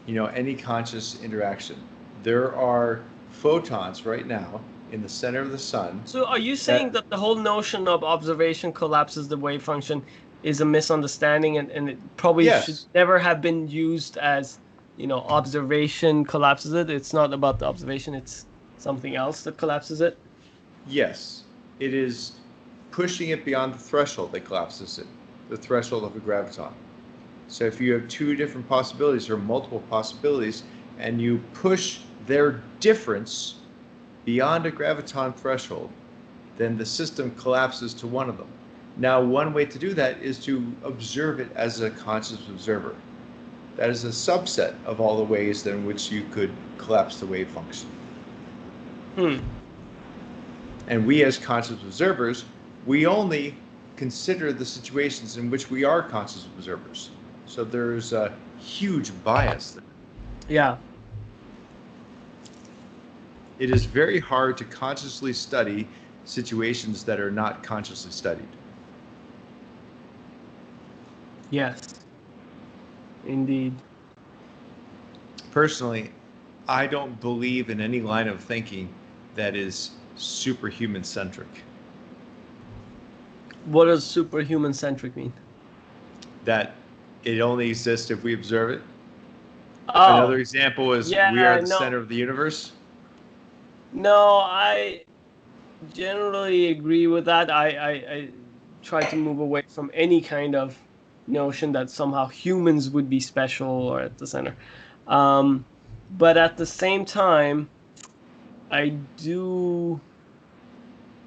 any conscious interaction. There are photons right now in the center of the sun. So are you saying that the whole notion of observation collapses the wave function is a misunderstanding and it probably should never have been used as, observation collapses it? It's not about the observation, it's something else that collapses it? Yes. It is pushing it beyond the threshold that collapses it. The threshold of a graviton. So if you have two different possibilities or multiple possibilities and you push their difference beyond a graviton threshold, then the system collapses to one of them. Now, one way to do that is to observe it as a conscious observer. That is a subset of all the ways in which you could collapse the wave function. And we as conscious observers, we only consider the situations in which we are conscious observers. So there's a huge bias there. Yeah. It is very hard to consciously study situations that are not consciously studied. Yes, indeed. Personally, I don't believe in any line of thinking that is superhuman centric. What does superhuman centric mean? That it only exists if we observe it. Oh, another example is we are the center of the universe. No, I generally agree with that. I try to move away from any kind of notion that somehow humans would be special or at the center. But at the same time, I do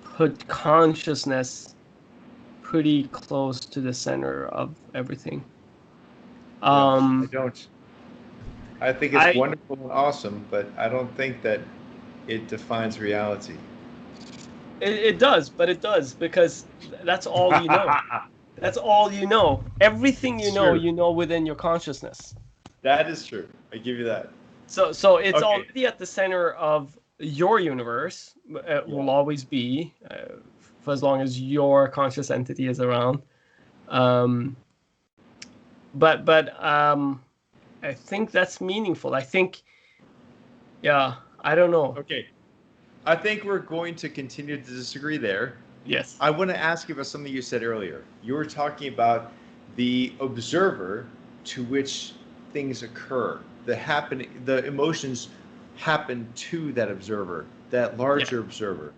put consciousness pretty close to the center of everything. I don't. I think it's wonderful and awesome, but I don't think that it defines reality. It does, but it does because that's all you know. That's all you know. Everything you know within your consciousness. That is true. I give you that. So it's already at the center of your universe. Will always be for as long as your conscious entity is around. But I think that's meaningful. I think, I don't know. Okay. I think we're going to continue to disagree there. Yes. I want to ask you about something you said earlier. You were talking about the observer to which things occur. The emotions happen to that observer, that larger observer.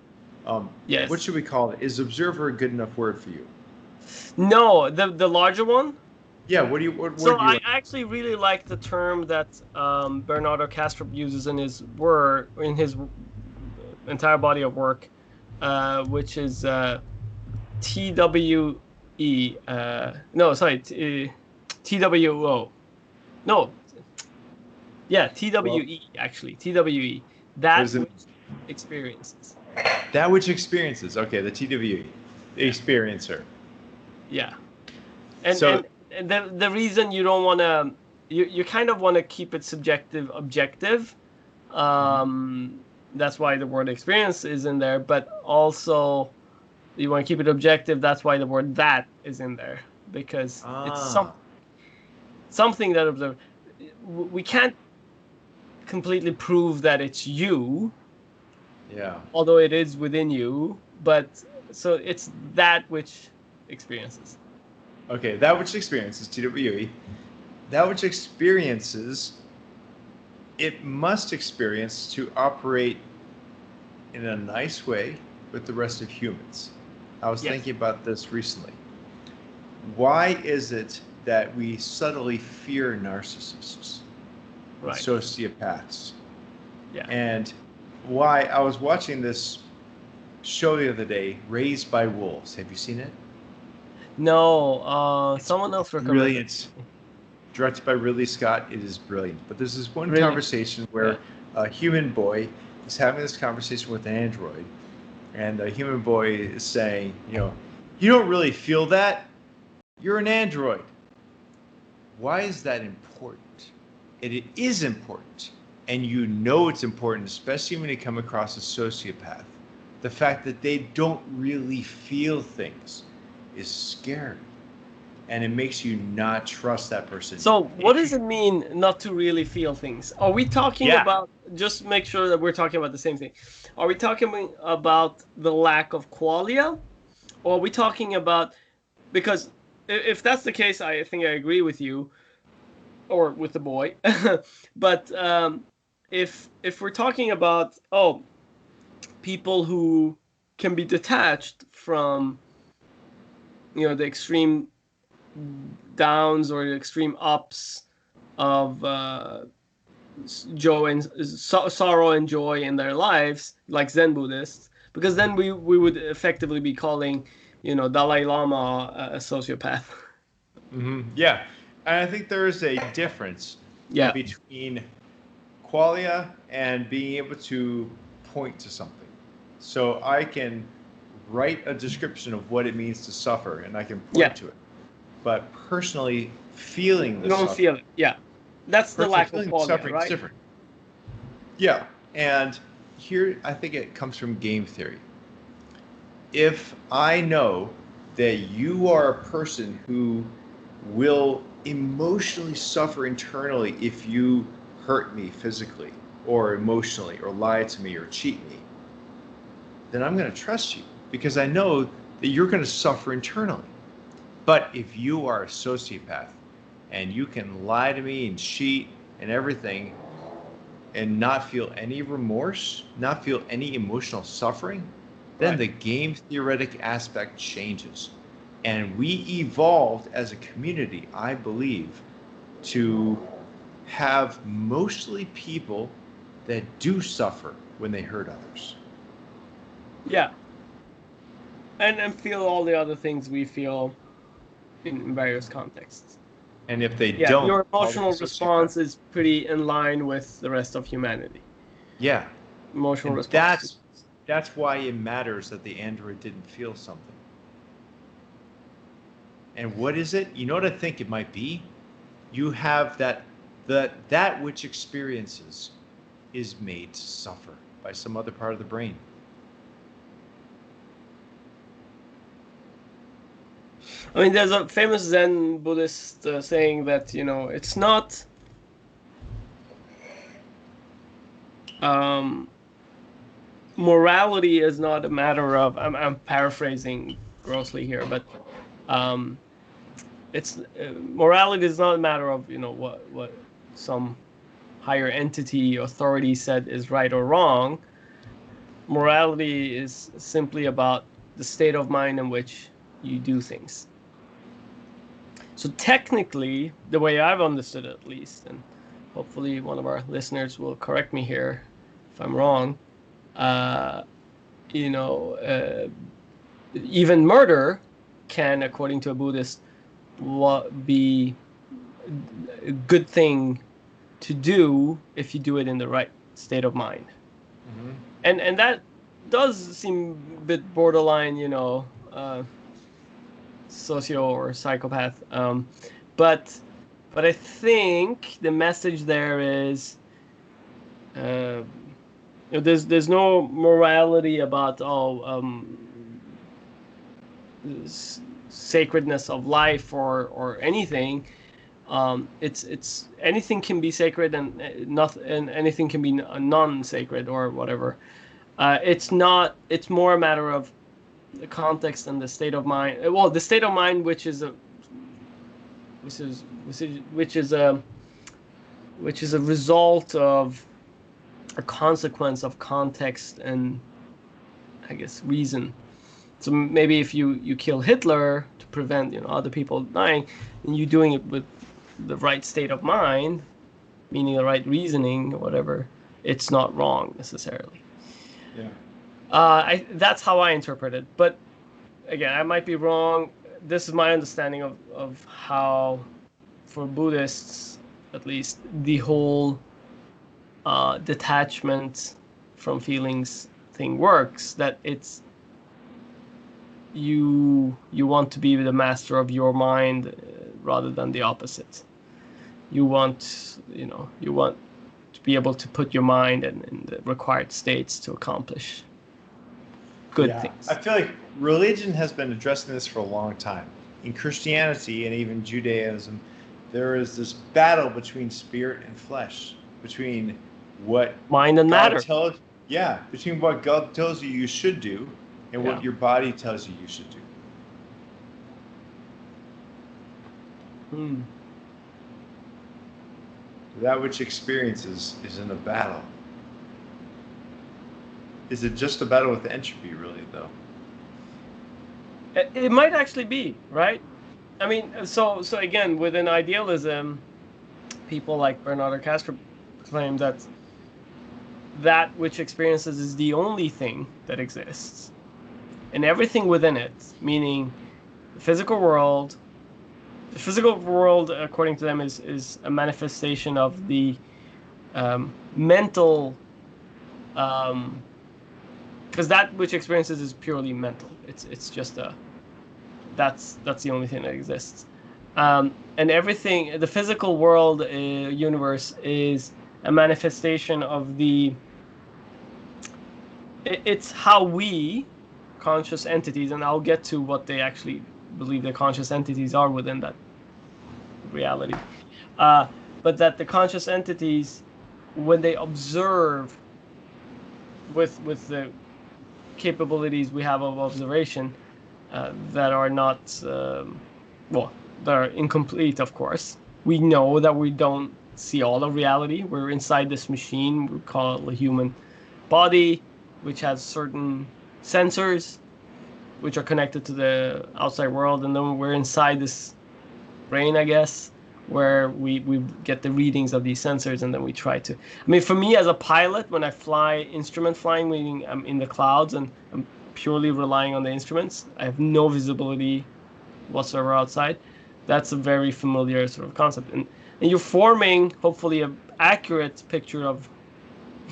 Yes. What should we call it? Is observer a good enough word for you? No, the larger one. Yeah. What do you? I actually really like the term that Bernardo Kastrup uses in his entire body of work, which is TWE. TWO. No. Yeah, TWE actually. TWE. That which experiences. That which experiences. Okay, the TWE, the experiencer. Yeah. And the reason you don't want to, you kind of want to keep it subjective, objective. That's why the word experience is in there, but also you want to keep it objective. That's why the word that is in there, because it's something that observe. We can't completely prove that it's you. Yeah. Although it is within you, but so it's that which experiences. Okay, that which experiences, TWE. That which experiences, it must experience to operate in a nice way with the rest of humans. I was thinking about this recently. Why is it that we subtly fear narcissists, sociopaths? Yeah. And why I was watching this show the other day, Raised by Wolves. Have you seen it? No, someone else recommended. Brilliant. Directed by Ridley Scott. It is brilliant. But there's this one conversation where a human boy is having this conversation with an android, and the human boy is saying, you don't really feel that. You're an android. Why is that important? It is important. And you know it's important, especially when you come across a sociopath. The fact that they don't really feel things is scary. And it makes you not trust that person. So what does it mean not to really feel things? Are we talking about, just make sure that we're talking about the same thing. Are we talking about the lack of qualia? Or are we talking about, because if that's the case, I think I agree with you, or with the boy. But if we're talking about, people who can be detached from, the extreme downs or the extreme ups of joy and sorrow and joy in their lives, like Zen Buddhists, because then we would effectively be calling, Dalai Lama a sociopath. Mm-hmm. Yeah, and I think there is a difference between qualia and being able to point to something. So I can write a description of what it means to suffer, and I can point to it. But personally, feeling the suffering. Feel it. Yeah, that's the lack of qualia, suffering right? Is different. Yeah, and here I think it comes from game theory. If I know that you are a person who will emotionally suffer internally if you hurt me physically or emotionally or lie to me or cheat me, then I'm going to trust you because I know that you're going to suffer internally. But if you are a sociopath and you can lie to me and cheat and everything and not feel any remorse, not feel any emotional suffering, then the game theoretic aspect changes. And we evolved as a community, I believe, to have mostly people that do suffer when they hurt others. Yeah. And feel all the other things we feel in various contexts. And if they don't, your emotional response is pretty in line with the rest of humanity. Yeah. Emotional response. That's why it matters that the android didn't feel something. And what is it? You know what I think it might be? You have that which experiences is made to suffer by some other part of the brain. I mean, there's a famous Zen Buddhist saying that, it's not morality is not a matter of, I'm paraphrasing grossly here, but it's morality is not a matter of, what some higher entity authority said is right or wrong. Morality is simply about the state of mind in which you do things. So technically, the way I've understood it, at least, and hopefully one of our listeners will correct me here if I'm wrong, even murder can, according to a Buddhist, be a good thing to do if you do it in the right state of mind. Mm-hmm. And that does seem a bit borderline, socio or psychopath. But I think the message there is there's no morality about sacredness of life or anything. It's anything can be sacred and anything can be non-sacred or whatever. It's more a matter of the context and the state of mind. Well, the state of mind, which is a result of a consequence of context and, I guess, reason. So maybe if you kill Hitler to prevent other people dying, and you're doing it with the right state of mind, meaning the right reasoning or whatever, it's not wrong necessarily. Yeah. That's how I interpret it. But again, I might be wrong. This is my understanding of how, for Buddhists at least, the whole detachment from feelings thing works. That it's you want to be the master of your mind rather than the opposite. You want to be able to put your mind in the required states to accomplish good things. I feel like religion has been addressing this for a long time. In Christianity and even Judaism, there is this battle between spirit and flesh, between what mind and matter. Between what God tells you should do and what your body tells you should do. That which experiences is in a battle. Is it just a battle with entropy, really, though? It might actually be, right? I mean, so again, within idealism, people like Bernardo Castro claim that which experiences is the only thing that exists. And everything within it, meaning the physical world, according to them, is a manifestation of the mental, because that which experiences is purely mental. It's just that's the only thing that exists. And everything, the physical world, universe, is a manifestation of the it's how we, conscious entities, and I'll get to what they actually believe the conscious entities are within that reality. But that the conscious entities, when they observe with the capabilities we have of observation, that are not, well, that are incomplete, of course. We know that we don't see all of reality. We're inside this machine, we call it the human body, which has certain sensors which are connected to the outside world, and then we're inside this brain, I guess, where we get the readings of these sensors, and then we try to. I mean, for me as a pilot, when I fly instrument flying, meaning I'm in the clouds and I'm purely relying on the instruments, I have no visibility whatsoever outside. That's a very familiar sort of concept, and you're forming hopefully an accurate picture of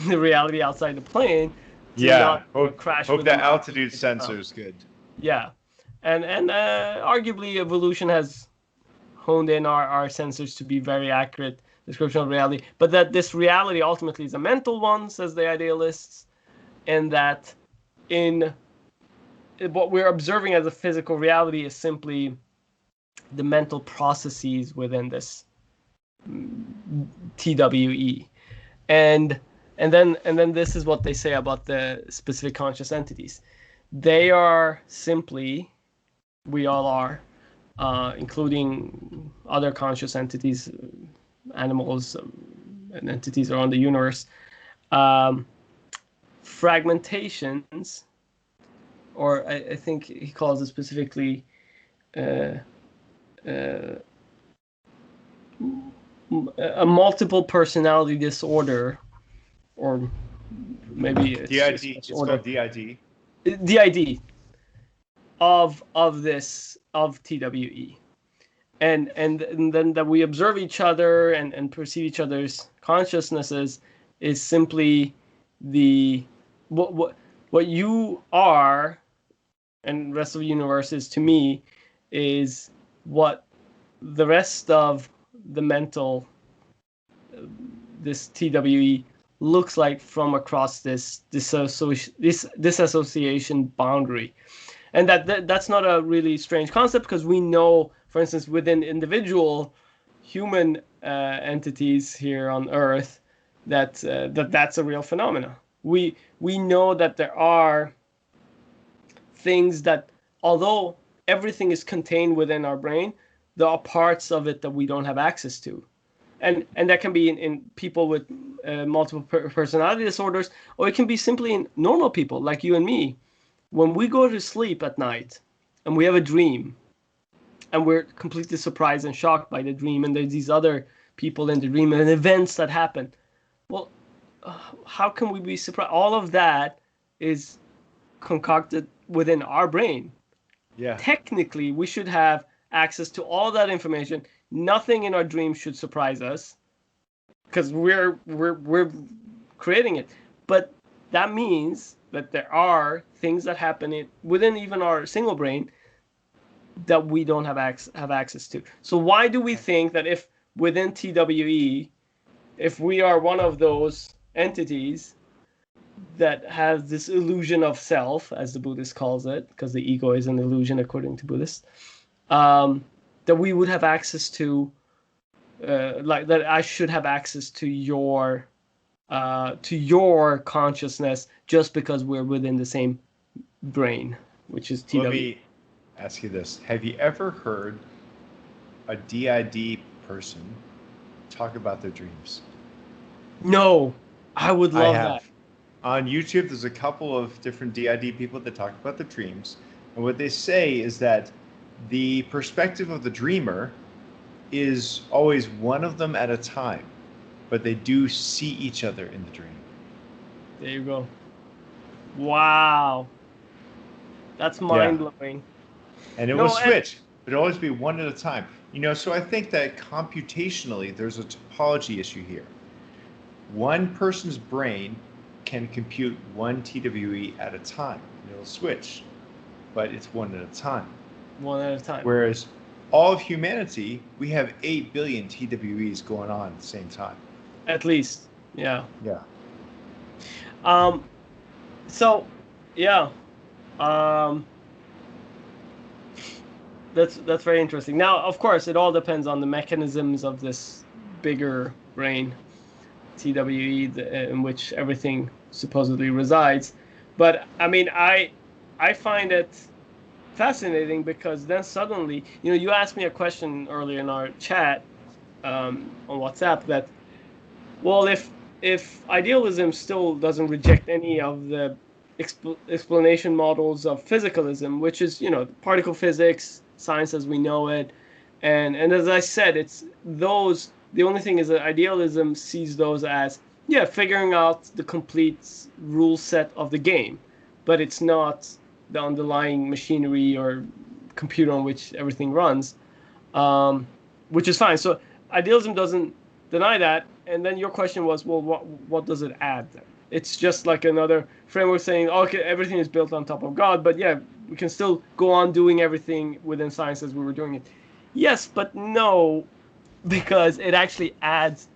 the reality outside the plane to not crash hope with the the altitude sensor is good. Yeah, and arguably evolution has honed in our sensors to be very accurate description of reality, but that this reality ultimately is a mental one, says the idealists, and that in what we're observing as a physical reality is simply the mental processes within this TWE. And then this is what they say about the specific conscious entities. They are simply, we all are, including other conscious entities, animals, and entities around the universe, fragmentations, or I think he calls it specifically a multiple personality disorder, or maybe it's DID. It's called DID. DID of this, of TWE, and then that we observe each other and perceive each other's consciousnesses is simply the what you are, and the rest of the universe is to me is what the rest of the mental, this TWE looks like from across this disassociation boundary. And that's not a really strange concept, because we know, for instance, within individual human entities here on Earth, that's a real phenomena. We know that there are things that, although everything is contained within our brain, there are parts of it that we don't have access to. And that can be in people with multiple personality disorders, or it can be simply in normal people like you and me. When we go to sleep at night and we have a dream, and we're completely surprised and shocked by the dream, and there's these other people in the dream and events that happen, well, how can we be surprised? All of that is concocted within our brain. Yeah. Technically, we should have access to all that information. Nothing in our dreams should surprise us, because we're creating it. But that means that there are things that happen within even our single brain that we don't have access to. So why do we think that if within TWE, if we are one of those entities that has this illusion of self, as the Buddhist calls it, because the ego is an illusion according to Buddhists, that we would have access to, like that I should have access to your consciousness just because we're within the same brain, which is TW. Let me ask you this. Have you ever heard a DID person talk about their dreams? No, I would love that. On YouTube, there's a couple of different DID people that talk about their dreams. And what they say is that the perspective of the dreamer is always one of them at a time, but they do see each other in the dream. There you go. Wow. That's mind-blowing. Yeah. And it will switch, but it'll always be one at a time. So I think that computationally, there's a topology issue here. One person's brain can compute one TWE at a time. It'll switch, but it's one at a time. One at a time. Whereas all of humanity, we have 8 billion TWEs going on at the same time. At least, yeah. Yeah. So, yeah, um, that's very interesting. Now, of course, it all depends on the mechanisms of this bigger brain, TWE, in which everything supposedly resides. But I mean, I find it fascinating because then suddenly, you asked me a question earlier in our chat on WhatsApp that, well, if idealism still doesn't reject any of the explanation models of physicalism, which is, particle physics, science as we know it, and as I said, it's those. The only thing is that idealism sees those as, yeah, figuring out the complete rule set of the game, but it's not the underlying machinery or computer on which everything runs, um, which is fine. So idealism doesn't deny that. And then your question was, well, what does it add then? It's just like another framework saying, okay, everything is built on top of God, but yeah, we can still go on doing everything within science as we were doing it. Yes, but no, because it actually adds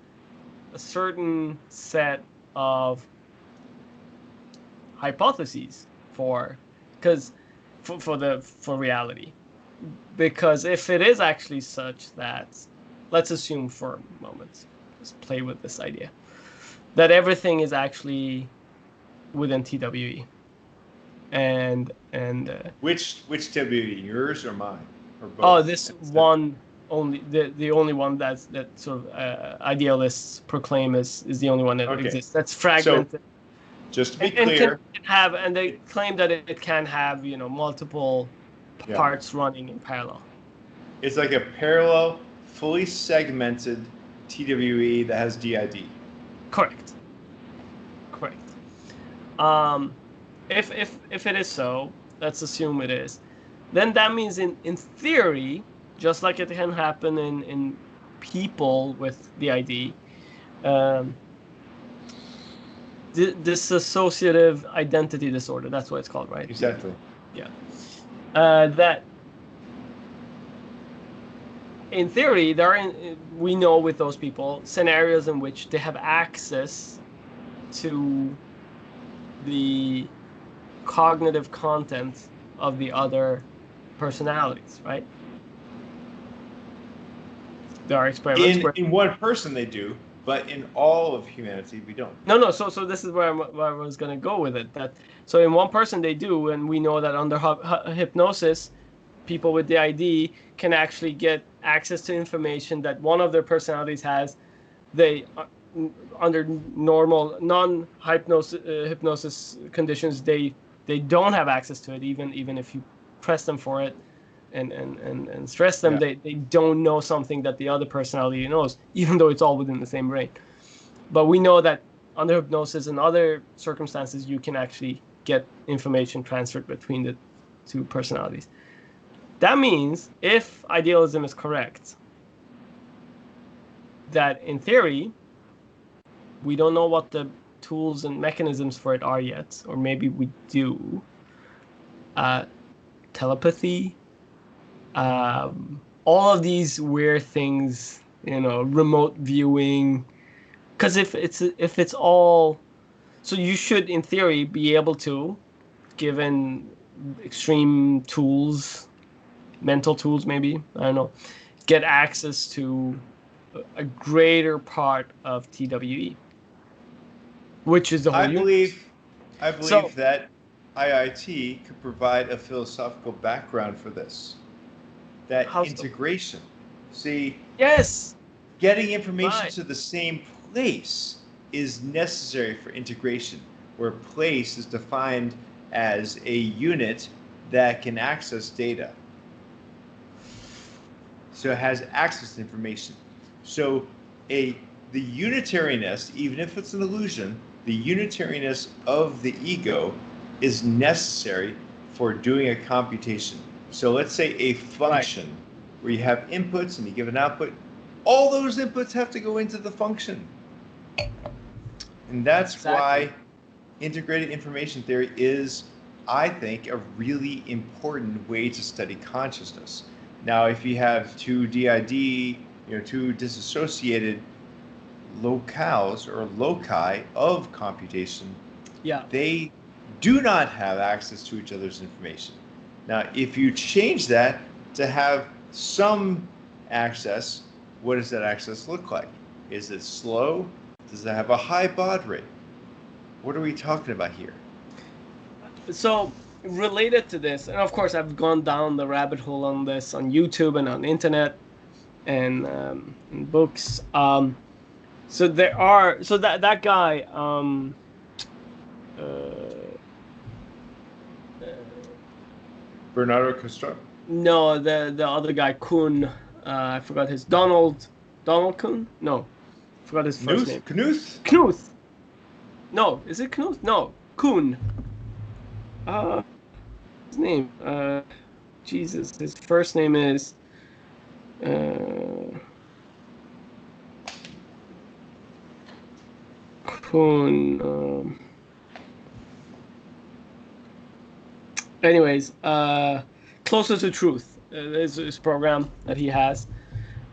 a certain set of hypotheses because for reality. Because if it is actually such that, let's assume for a moment, just play with this idea, that everything is actually within TWE. And Which TWE, yours or mine, or both? Oh, this one only, the only one that sort of idealists proclaim is the only one that exists. That's fragmented. So, just to be clear, and they claim that it can have multiple parts running in parallel. It's like a parallel, fully segmented TWE that has DID. Correct. If it is so, let's assume it is, then that means in theory, just like it can happen in people with DID, dissociative identity disorder, that's what it's called, right? Exactly. Yeah. That in theory, we know with those people scenarios in which they have access to the cognitive content of the other personalities, right? There are experiments in one person they do, but in all of humanity we don't. No. So this is where I was going to go with it. So in one person they do, and we know that under hypnosis, people with the ID can actually get access to information that one of their personalities has. They under normal hypnosis conditions they don't have access to it, even if you press them for it and stress them. They don't know something that the other personality knows, even though it's all within the same brain. But we know that under hypnosis and other circumstances you can actually get information transferred between the two personalities. That means if idealism is correct, that in theory we don't know what the tools and mechanisms for it are yet, or maybe we do. Telepathy, all of these weird things, remote viewing. Because if it's all, so you should in theory be able to, given extreme tools, mental tools maybe, I don't know, get access to a greater part of TWE. Which is the whole universe. I believe that IIT could provide a philosophical background for this. That integration. See, yes, getting information to the same place is necessary for integration, where place is defined as a unit that can access data. So it has access to information. So the unitariness, even if it's an illusion, the unitariness of the ego is necessary for doing a computation. So let's say a function where you have inputs and you give an output. All those inputs have to go into the function. And that's why integrated information theory is, I think, a really important way to study consciousness. Now, if you have two DID, two disassociated locales or loci of computation, they do not have access to each other's information. Now, if you change that to have some access, what does that access look like? Is it slow? Does it have a high baud rate? What are we talking about here? So related to this, and of course I've gone down the rabbit hole on this on YouTube and on the internet and in books. So that guy Bernardo Castro? no, the other guy Kuhn, I forgot his Donald Kuhn? No, forgot his first name. Knuth. No, is it Knuth? No, Kuhn. His name. Jesus, his first name is. Kuhn. Anyways, Closer to Truth is his program that he has.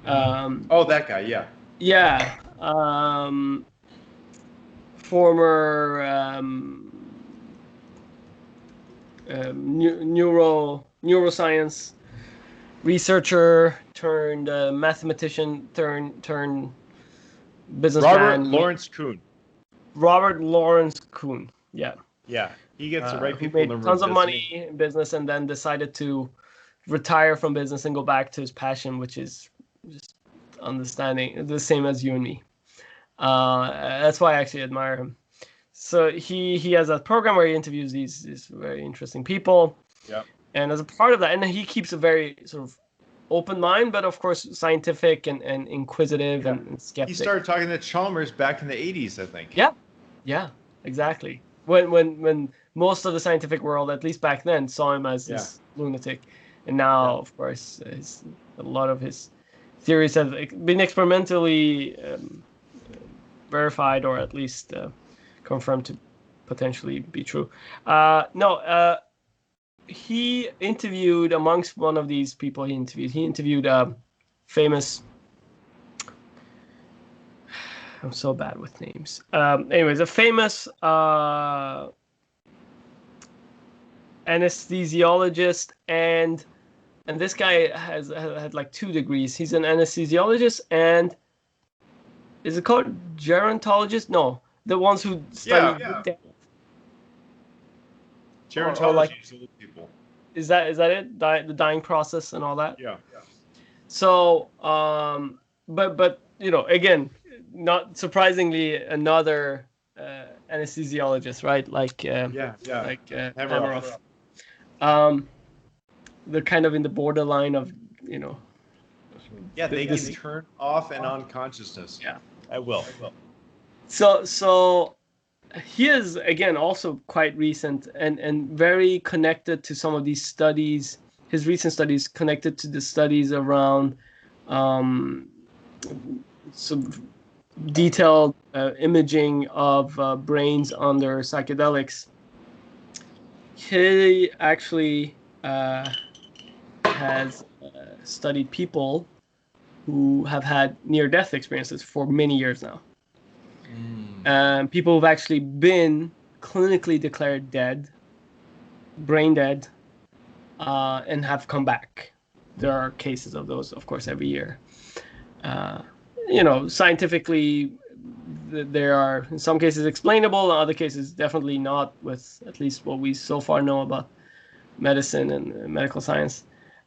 That guy, yeah. Yeah. Former neuroscience researcher turned mathematician turned businessman. Robert Lawrence Kuhn. Yeah. Yeah. He gets the right people. Who made tons of money in business and then decided to retire from business and go back to his passion, which is just understanding the same as you and me. That's why I actually admire him. So he has a program where he interviews these very interesting people. Yeah. And as a part of that, and he keeps a very sort of open mind, but of course scientific and inquisitive and skeptic. He started talking to Chalmers back in the 80s, I think. Yeah, exactly. When most of the scientific world, at least back then, saw him as this lunatic, and now, of course, a lot of his theories have been experimentally verified, or at least confirmed to potentially be true. He interviewed, amongst one of these people he interviewed famous. I'm so bad with names. Anyways, a famous anesthesiologist, and this guy has had like 2 degrees. He's an anesthesiologist, and is it called gerontologist? No, the ones who study death. Gerontology is old people. Is that it? The dying process and all that. Yeah. So, but again, not surpringly, another anesthesiologist, right? Like Nemiroff. They're kind of in the borderline of, Yeah, they can turn off and on consciousness. Yeah, I will. So he is, again, also quite recent and very connected to some of these studies. His recent studies connected to the studies around some detailed imaging of brains under psychedelics. He actually has studied people who have had near-death experiences for many years now. People who've actually been clinically declared dead, brain dead, and have come back. There are cases of those, of course, every year. Scientifically, they are in some cases explainable, in other cases definitely not, with at least what we so far know about medicine and medical science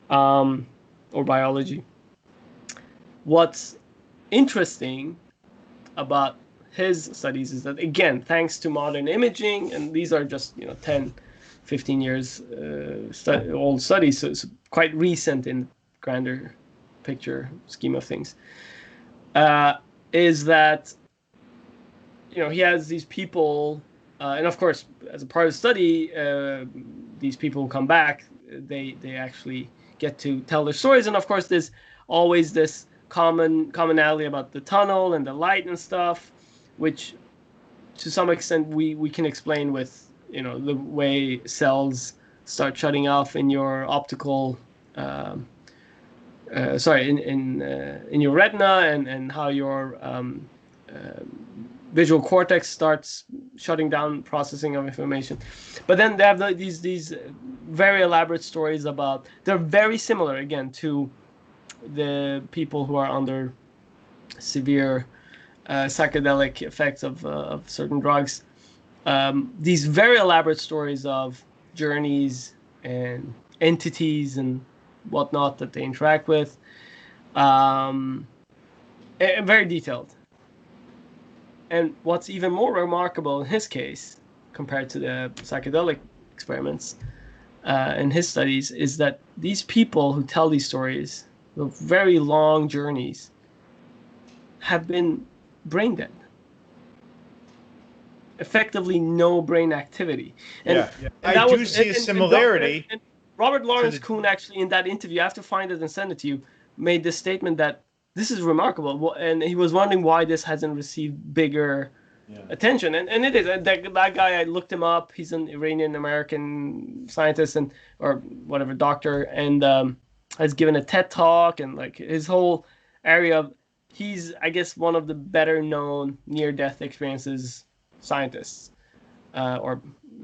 or biology. What's interesting about his studies is that, again, thanks to modern imaging, and these are just 10, 15 years old studies, so it's quite recent in grander picture scheme of things, is that he has these people, and of course, as a part of the study, these people who come back, they actually get to tell their stories, and of course, there's always this commonality about the tunnel and the light and stuff, which to some extent we can explain with the way cells start shutting off in your optical in your retina, and how your visual cortex starts shutting down processing of information. But then they have these very elaborate stories about, they're very similar again to the people who are under severe psychedelic effects of certain drugs. These very elaborate stories of journeys and entities and whatnot that they interact with, and very detailed. And what's even more remarkable in his case, compared to the psychedelic experiments in his studies, is that these people who tell these stories, the very long journeys, have been brain dead. Effectively no brain activity. And I do see a similarity. And Robert Lawrence Kuhn, actually, in that interview, I have to find it and send it to you, made this statement that this is remarkable, and he was wondering why this hasn't received bigger attention. And it is. That guy, I looked him up. He's an Iranian American scientist or whatever, doctor, and has given a TED talk, and like his whole area of, he's, I guess, one of the better known near-death experiences scientists or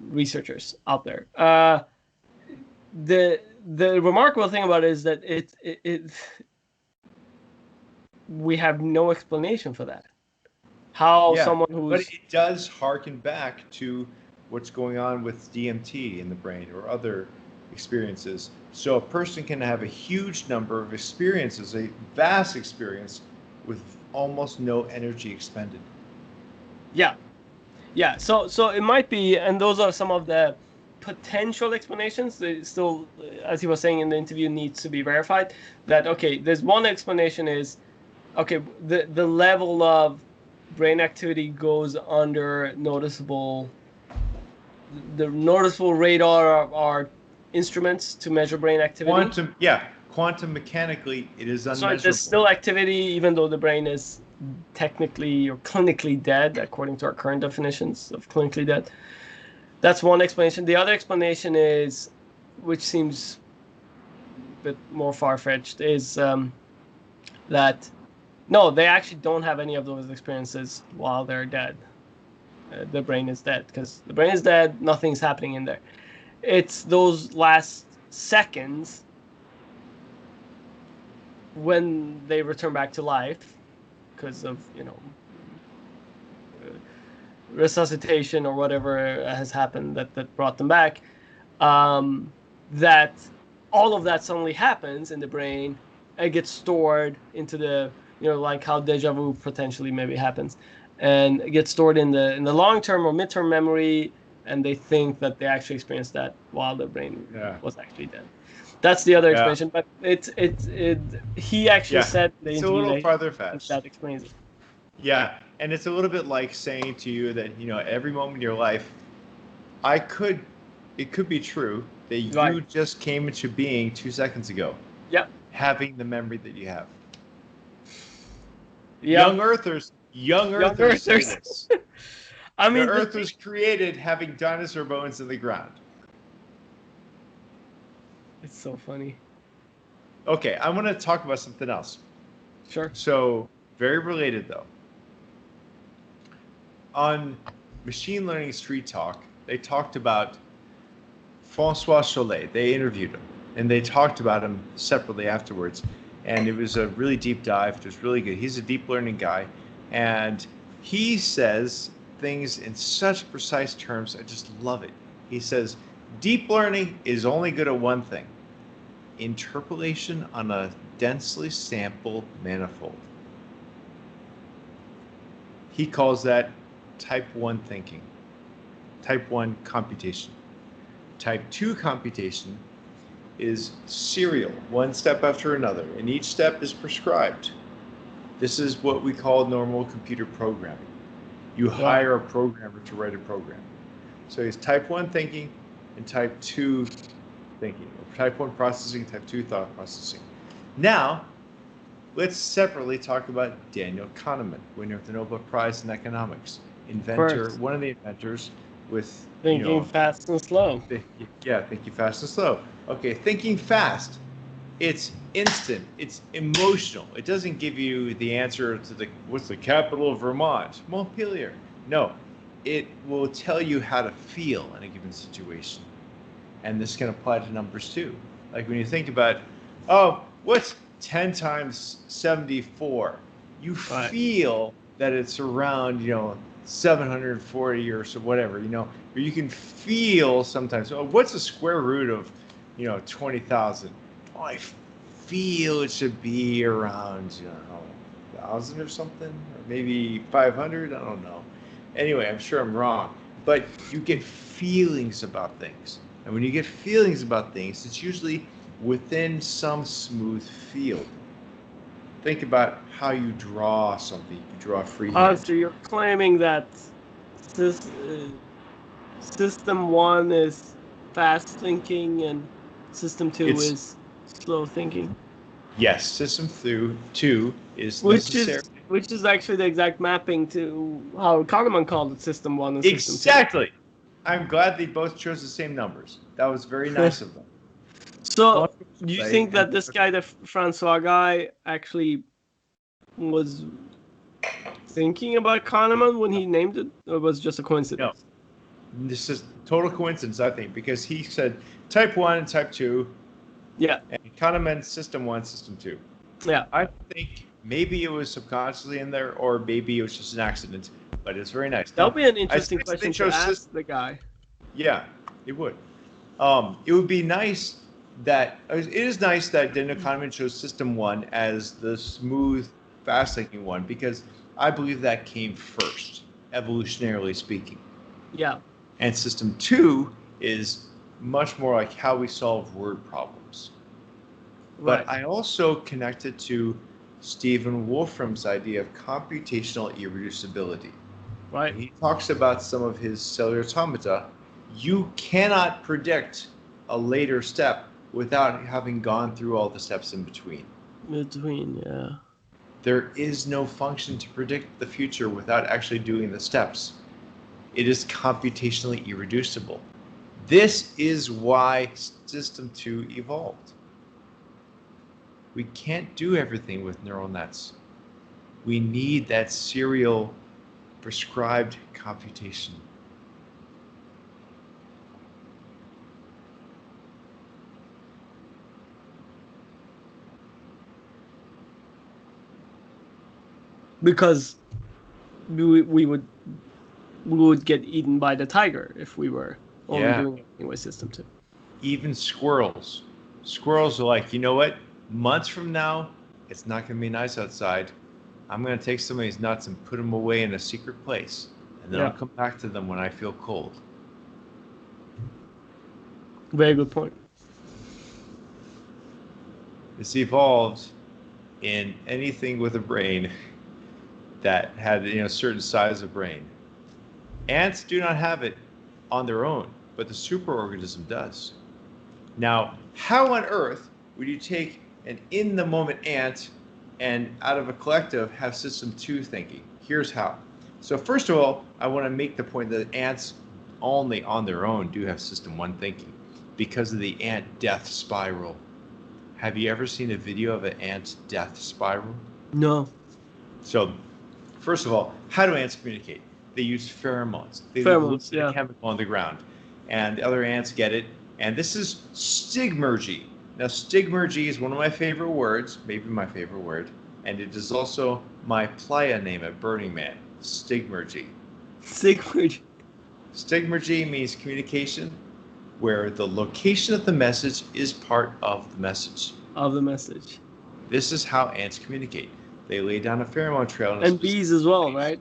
researchers out there. The remarkable thing about it is that we have no explanation for that. How someone who's... But it does harken back to what's going on with DMT in the brain or other experiences. So a person can have a huge number of experiences, a vast experience, with almost no energy expended. Yeah. So it might be, and those are some of the potential explanations. They still, as he was saying in the interview, needs to be verified. That, okay, there's one explanation is, okay, the level of brain activity goes under the noticeable radar of our instruments to measure brain activity. Quantum mechanically, it is unmeasurable. So there's still activity, even though the brain is technically or clinically dead, according to our current definitions of clinically dead. That's one explanation. The other explanation is, which seems a bit more far-fetched, is that no, they actually don't have any of those experiences while they're dead. The brain is dead, because the brain is dead, nothing's happening in there. It's those last seconds when they return back to life because of, resuscitation or whatever has happened that brought them back, that all of that suddenly happens in the brain and gets stored into the, like how deja vu potentially maybe happens, and it gets stored in the long-term or mid-term memory, and they think that they actually experienced that while their brain was actually dead. That's the other explanation, but he actually said in the interview, a little farther fetched. That explains it. Yeah, and it's a little bit like saying to you that, every moment in your life, it could be true that you just came into being 2 seconds ago. Yep. Having the memory that you have. Yep. Young Earthers say this. I mean, the Earth was created having dinosaur bones in the ground. It's so funny. Okay, I want to talk about something else. Sure. So, very related though. On Machine Learning Street Talk, they talked about Francois Chollet. They interviewed him, and they talked about him separately afterwards. And it was a really deep dive. It was really good. He's a deep learning guy, and he says things in such precise terms. I just love it. He says, deep learning is only good at one thing: interpolation on a densely sampled manifold. He calls that type 1 thinking, type 1 computation. Type 2 computation is serial, one step after another, and each step is prescribed. This is what we call normal computer programming. You hire a programmer to write a program. So it's type 1 thinking and type 2 thinking, or type 1 processing, type 2 thought processing. Now, let's separately talk about Daniel Kahneman, winner of the Nobel Prize in Economics, one of the inventors with thinking fast and slow. Thinking fast and slow. Okay, thinking fast. It's instant. It's emotional. It doesn't give you the answer to what's the capital of Vermont? Montpelier. No, it will tell you how to feel in a given situation. And this can apply to numbers too. Like when you think about, oh, what's 10 times 74? You feel that it's around, 740 or so, whatever, or you can feel sometimes, oh, what's the square root of, 20,000? Oh, I feel it should be around, 1,000 or something, or maybe 500. I don't know. Anyway, I'm sure I'm wrong, but you get feelings about things. And when you get feelings about things, it's usually within some smooth field. Think about how you draw something. You draw freehand. So you're claiming that system 1 is fast thinking and system 2 is slow thinking? Yes, system 2 is necessary. Which is actually the exact mapping to how Kahneman called it system 1 and system 2. Exactly. I'm glad they both chose the same numbers. That was very nice of them. So, do you think that this guy, the Francois guy, actually was thinking about Kahneman when he named it, or was it just a coincidence? No. This is total coincidence, I think, because he said type 1 and type 2. Yeah. And Kahneman system 1, system 2. Yeah. I think maybe it was subconsciously in there, or maybe it was just an accident, but it's very nice. That would be an interesting question to ask the guy. Yeah, it would. It would be nice that it is nice that Daniel Kahneman chose system 1 as the smooth, fast-thinking one, because I believe that came first, evolutionarily speaking. Yeah. And system 2 is much more like how we solve word problems. But I also connected to Stephen Wolfram's idea of computational irreducibility. Right. He talks about some of his cellular automata. You cannot predict a later step without having gone through all the steps in between. Yeah. There is no function to predict the future without actually doing the steps. It is computationally irreducible. This is why System 2 evolved. We can't do everything with neural nets. We need that serial prescribed computation. Because we would get eaten by the tiger if we were only doing everything with system 2. Even squirrels. Squirrels are like, you know what? Months from now, it's not going to be nice outside. I'm going to take some of these nuts and put them away in a secret place. And then I'll come back to them when I feel cold. Very good point. It's evolved in anything with a brain that had a certain size of brain. Ants do not have it on their own, but the superorganism does. Now, how on earth would you take an in-the-moment ant and out of a collective have system 2 thinking? Here's how. So first of all, I want to make the point that ants only on their own do have system 1 thinking because of the ant death spiral. Have you ever seen a video of an ant death spiral? No. So, first of all, how do ants communicate? They use pheromones. They leave a chemical on the ground, and the other ants get it. And this is stigmergy. Now, stigmergy is one of my favorite words, maybe my favorite word, and it is also my playa name at Burning Man. Stigmergy. Stigmergy. Stigmergy means communication where the location of the message is part of the message. This is how ants communicate. They lay down a pheromone trail. And bees as well, right?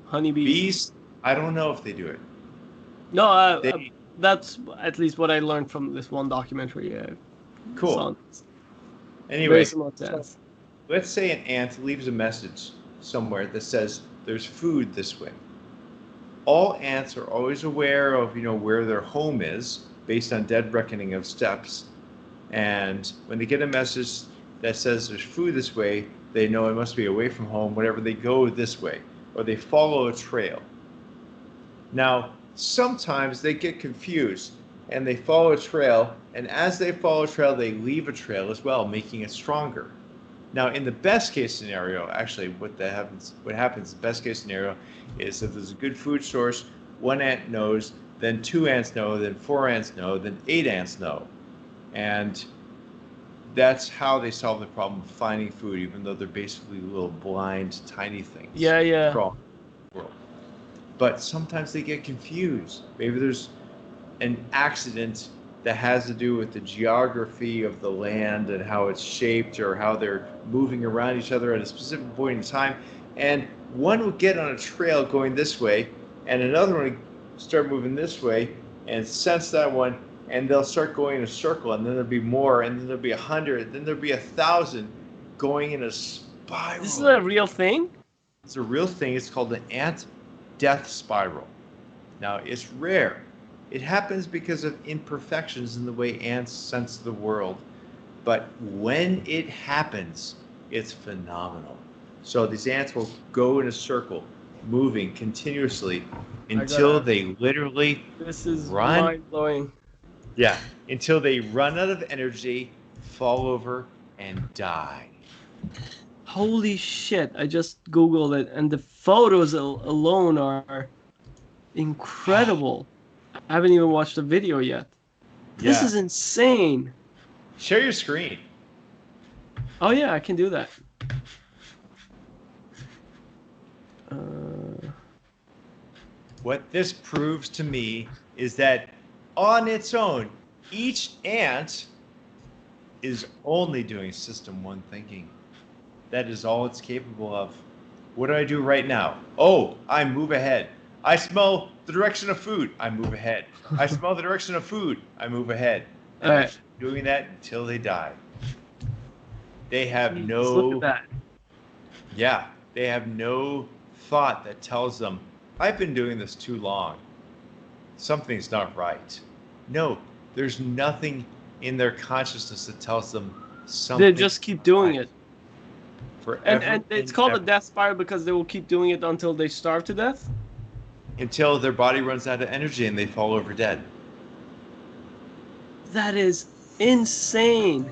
Honeybees. Bees, I don't know if they do it. No, that's at least what I learned from this one documentary. Cool. Anyway, so let's say an ant leaves a message somewhere that says there's food this way. All ants are always aware of where their home is based on dead reckoning of steps. And when they get a message that says there's food this way, they know it must be away from home. Whenever they go this way, or they follow a trail. Now, sometimes they get confused and they follow a trail. And as they follow a trail, they leave a trail as well, making it stronger. Now, in the best case scenario, actually, what happens, the best case scenario is if there's a good food source, one ant knows, then 2 ants know, then 4 ants know, then 8 ants know. And that's how they solve the problem of finding food, even though they're basically little blind, tiny things. Yeah. World. But sometimes they get confused. Maybe there's an accident that has to do with the geography of the land and how it's shaped or how they're moving around each other at a specific point in time. And one will get on a trail going this way, and another one will start moving this way and sense that one, and they'll start going in a circle, and then there'll be more, and then there'll be 100, then there'll be 1,000 going in a spiral. This is a real thing? It's a real thing. It's called the ant death spiral. Now, it's rare. It happens because of imperfections in the way ants sense the world. But when it happens, it's phenomenal. So these ants will go in a circle, moving continuously until they literally This is run. mind-blowing. Yeah, until they run out of energy, fall over, and die. Holy shit, I just Googled it, and the photos alone are incredible. I haven't even watched the video yet. This is insane. Share your screen. Oh yeah, I can do that. What this proves to me is that on its own, each ant is only doing system 1 thinking. That is all it's capable of. What do I do right now? Oh, I move ahead. I smell the direction of food. I move ahead. I smell the direction of food. I move ahead. And they're doing that until they die. They have Look at that. Yeah, they have no thought that tells them, I've been doing this too long. Something's not right. No, there's nothing in their consciousness that tells them something. They just keep doing it. Forever and it's called a death spiral because they will keep doing it until they starve to death? Until their body runs out of energy and they fall over dead. That is insane.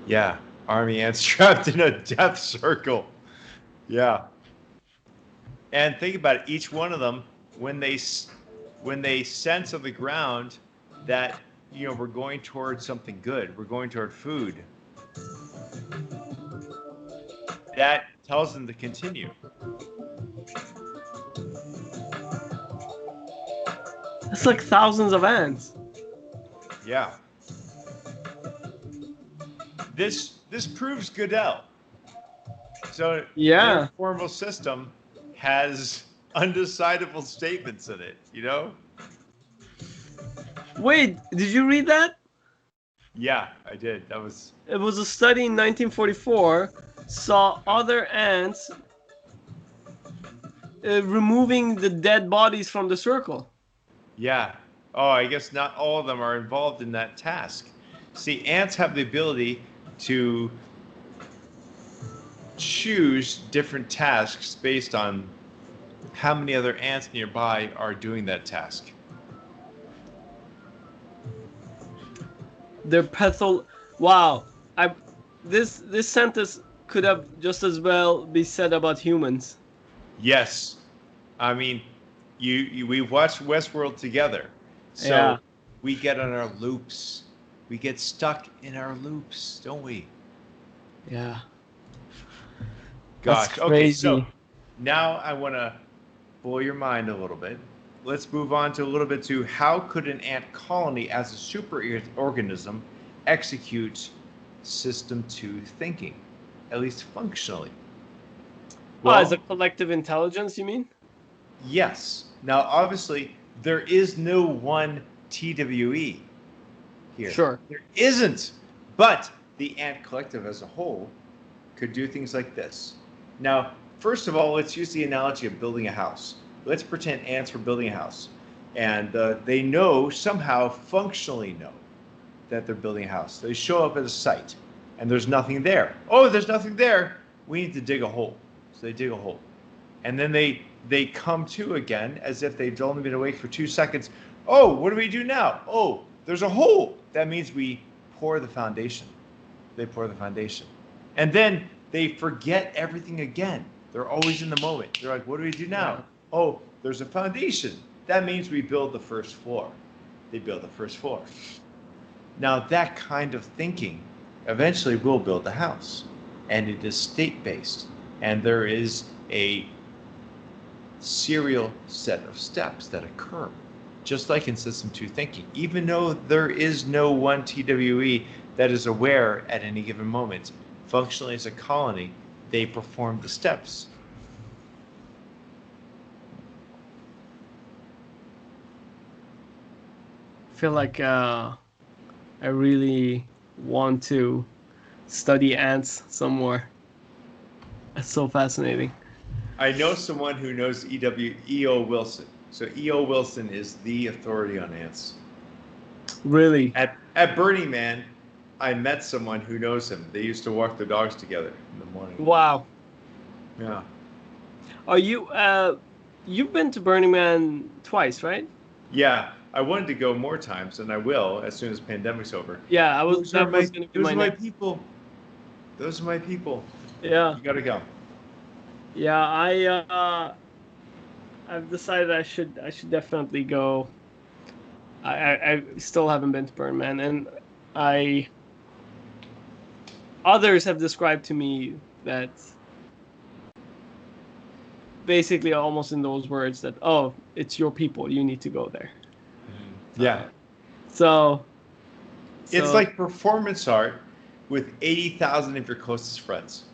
Yeah, army ants trapped in a death circle. Yeah. And think about it, each one of them, when they sense on the ground that, we're going towards something good, we're going toward food, that tells them to continue. That's like thousands of ants. Yeah. This proves Goodell. So their formal system has undecidable statements in it, Wait, did you read that? Yeah, I did. It was a study in 1944 saw other ants removing the dead bodies from the circle. Yeah. Oh, I guess not all of them are involved in that task. See, ants have the ability to choose different tasks based on how many other ants nearby are doing that task. They're Wow. This sentence could have just as well be said about humans. Yes. I mean, we watched Westworld together. So we get on our loops. We get stuck in our loops, don't we? Yeah. Gosh. That's crazy. Okay, so now I want to blow your mind a little bit. Let's move on to a little bit to how could an ant colony as a super organism execute system 2 thinking, at least functionally? Well, as a collective intelligence, you mean? Yes. Now, obviously, there is no one TWE here. Sure. There isn't. But the ant collective as a whole could do things like this. Now, first of all, let's use the analogy of building a house. Let's pretend ants were building a house. And they somehow functionally know that they're building a house. They show up at a site, and there's nothing there. Oh, there's nothing there. We need to dig a hole. So they dig a hole. And then they they come to again as if they've only been awake for 2 seconds. Oh, what do we do now? Oh, there's a hole. That means we pour the foundation. They pour the foundation. And then they forget everything again. They're always in the moment. They're like, what do we do now? Yeah. Oh, there's a foundation. That means we build the first floor. They build the first floor. Now, that kind of thinking eventually will build the house. And it is state-based. And there is a serial set of steps that occur, just like in System 2 thinking. Even though there is no one TWE that is aware at any given moment, functionally as a colony, they perform the steps. I feel like I really want to study ants some more. It's so fascinating. I know someone who knows E.O. Wilson. So E.O. Wilson is the authority on ants. Really? At Burning Man, I met someone who knows him. They used to walk their dogs together in the morning. Wow. Yeah. Are you you've been to Burning Man twice, right? Yeah. I wanted to go more times, and I will as soon as the pandemic's over. Yeah, I was. Those are my people. Those are my people. Yeah. You gotta go. Yeah, I've decided I should definitely go. I still haven't been to Burning Man, and others have described to me that basically almost in those words that, oh, it's your people, you need to go there. Yeah. So it's like performance art with 80,000 of your closest friends.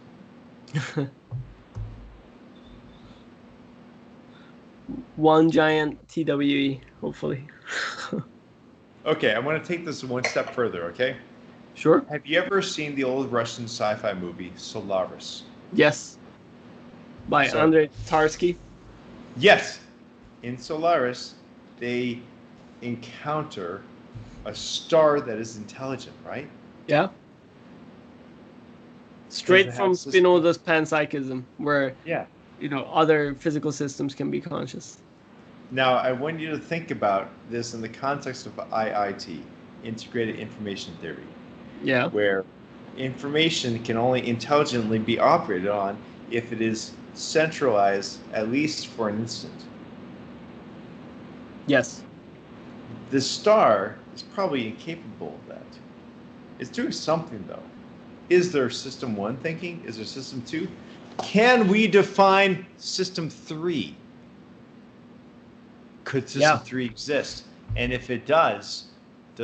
One giant TWE, hopefully. Okay, I want to take this one step further, okay? Sure. Have you ever seen the old Russian sci-fi movie Solaris? Yes. By Andrei Tarski? Yes. In Solaris, they encounter a star that is intelligent, right? Yeah. Straight from Spinoza's panpsychism, where other physical systems can be conscious. Now, I want you to think about this in the context of IIT, Integrated Information Theory. Yeah. Where information can only intelligently be operated on if it is centralized, at least for an instant. Yes. The star is probably incapable of that. It's doing something, though. Is there System 1 thinking? Is there System 2? Can we define System 3? Could System 3 exist? And if it does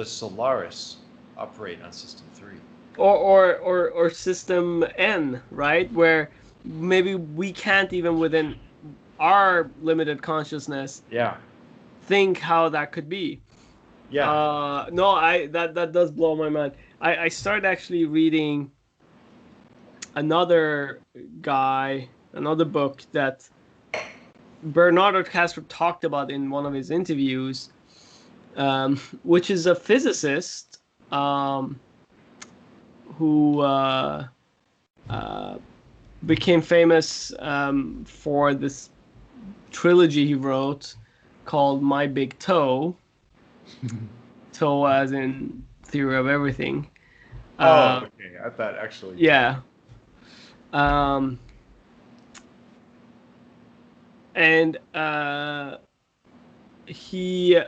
Solaris operate on System 3? Or System N, right? Where maybe we can't even within our limited consciousness think how that could be. Yeah. That does blow my mind. I started actually reading another book that Bernardo Kastrup talked about in one of his interviews, which is a physicist who became famous for this trilogy he wrote called My Big Toe. Toe as in theory of everything. Okay. I thought actually. Yeah. And he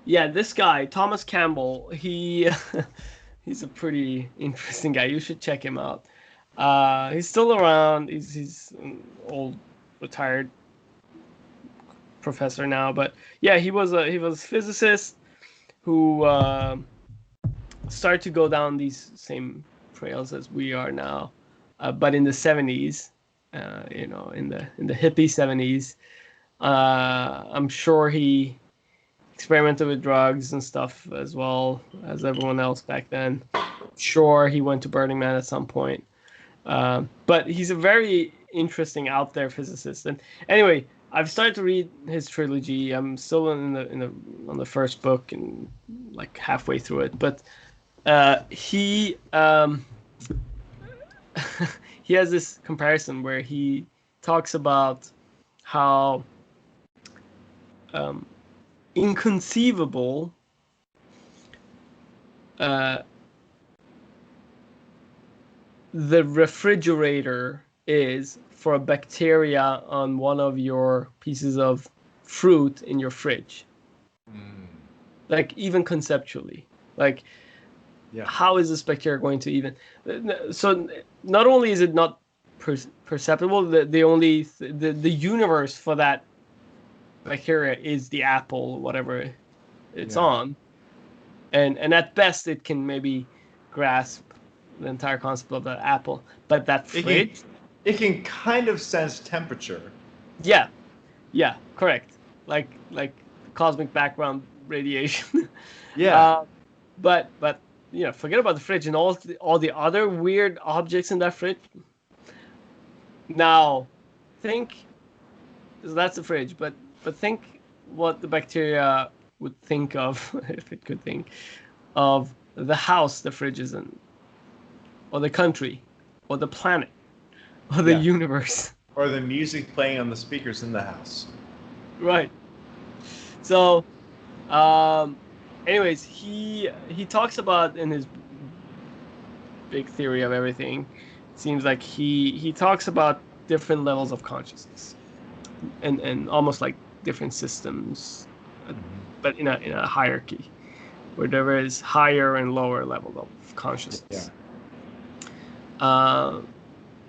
this guy Thomas Campbell, he's a pretty interesting guy. You should check him out. He's still around. He's an old retired professor now, but yeah, he was a physicist who started to go down these same trails as we are now, but in the 70s, in the hippie 70s. I'm sure he experimented with drugs and stuff as well as everyone else back then. Sure, he went to Burning Man at some point, but he's a very interesting out there physicist. And anyway, I've started to read his trilogy. I'm still on the first book and like halfway through it. But he he has this comparison where he talks about how inconceivable the refrigerator is for a bacteria on one of your pieces of fruit in your fridge. Like, even conceptually, like, how is this bacteria going to even? So not only is it not perceptible, the universe for that bacteria is the apple, whatever it's on, and at best it can maybe grasp the entire concept of that apple, but that fridge, it can kind of sense temperature. Yeah, correct. Like cosmic background radiation. But forget about the fridge and all the other weird objects in that fridge. Now, think, so that's the fridge, but think what the bacteria would think of, if it could think of, the house the fridge is in, or the country, or the planet, or the universe, or the music playing on the speakers in the house. Right. So, anyways, he talks about, in his big theory of everything, it seems like he talks about different levels of consciousness, and almost like different systems, but in a hierarchy, where there is higher and lower level of consciousness.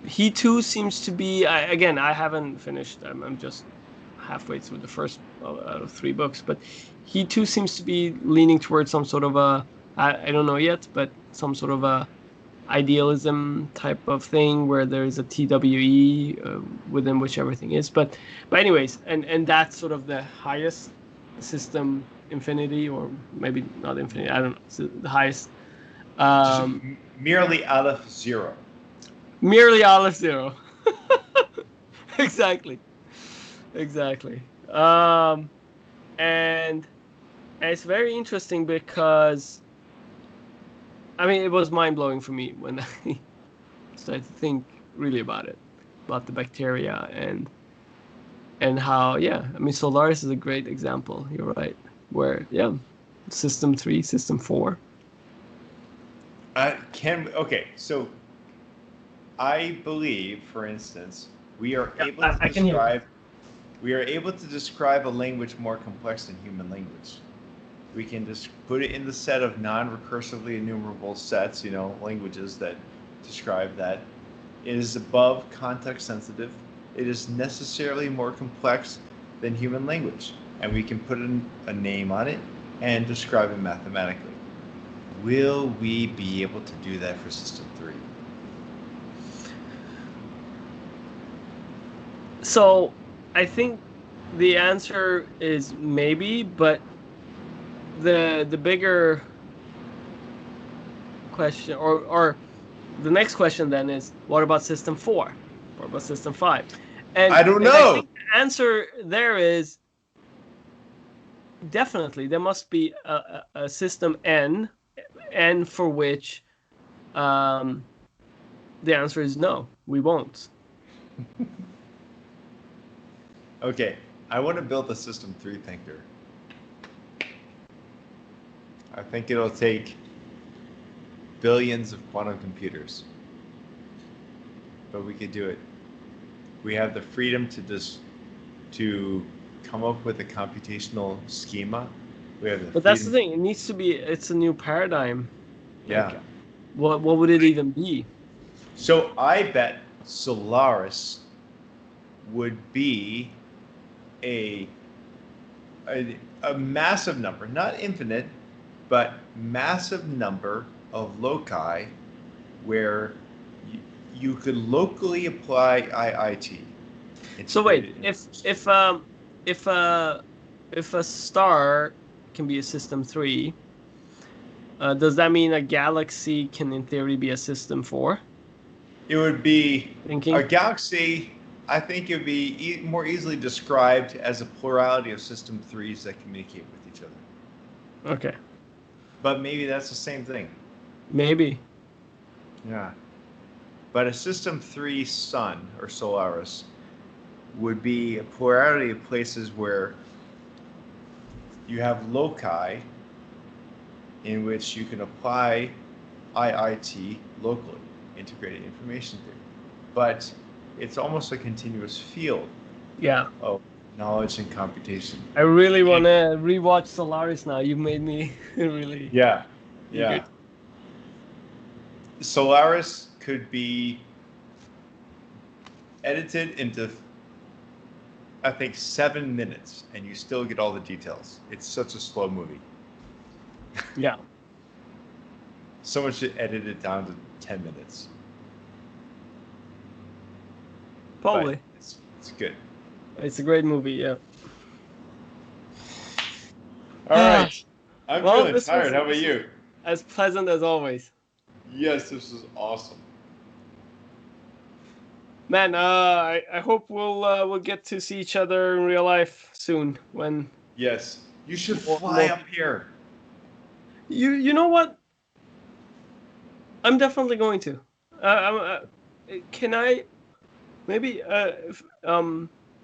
He too seems to be, again, I haven't finished. I'm just halfway through the first out of 3 books, but he too seems to be leaning towards some sort of I don't know yet, but some sort of a idealism type of thing where there's a TWE within which everything is. But anyways, and that's sort of the highest system, infinity, or maybe not infinity, I don't know, it's the highest. Just merely Aleph Zero. Merely Aleph Zero. Exactly. And it's very interesting because, I mean, it was mind-blowing for me when I started to think really about it, about the bacteria, and how, I mean, Solaris is a great example, you're right, where, System 3, System 4. Okay, so I believe, for instance, we are able to describe a language more complex than human language. We can just put it in the set of non-recursively enumerable sets, languages that describe that. It is above context sensitive. It is necessarily more complex than human language. And we can put a name on it and describe it mathematically. Will we be able to do that for System 3? So, I think the answer is maybe, but the bigger question, or the next question then is, what about System 4? What about System 5? And I don't know. I think the answer there is definitely there must be a System N for which the answer is no, we won't. Okay, I want to build a System 3 thinker. I think it'll take billions of quantum computers, but we could do it. We have the freedom to come up with a computational schema. But that's the thing. It needs to be. It's a new paradigm. Yeah. Like, what would it even be? So I bet Solaris would be a massive number, not infinite, but massive number of loci where you could locally apply IIT. So wait, if a star can be a System 3, does that mean a galaxy can, in theory, be a System 4? It would be a galaxy. I think it would be more easily described as a plurality of System 3s that communicate with each other. Okay. But maybe that's the same thing. Maybe. Yeah. But a System 3 sun, or Solaris, would be a plurality of places where you have loci in which you can apply IIT locally, integrated information theory. But it's almost a continuous field of knowledge and computation. I really want to rewatch Solaris now. You made me really eager. Solaris could be edited into, I think, 7 minutes, and you still get all the details. It's such a slow movie. Yeah. Someone should edit it down to 10 minutes. Probably. But it's good. It's a great movie, yeah. All right. I'm feeling tired. How about you? As pleasant as always. Yes, this is awesome. Man, I hope we'll get to see each other in real life soon. When yes, you should fly up here. You know what? I'm definitely going to. Can I? Maybe if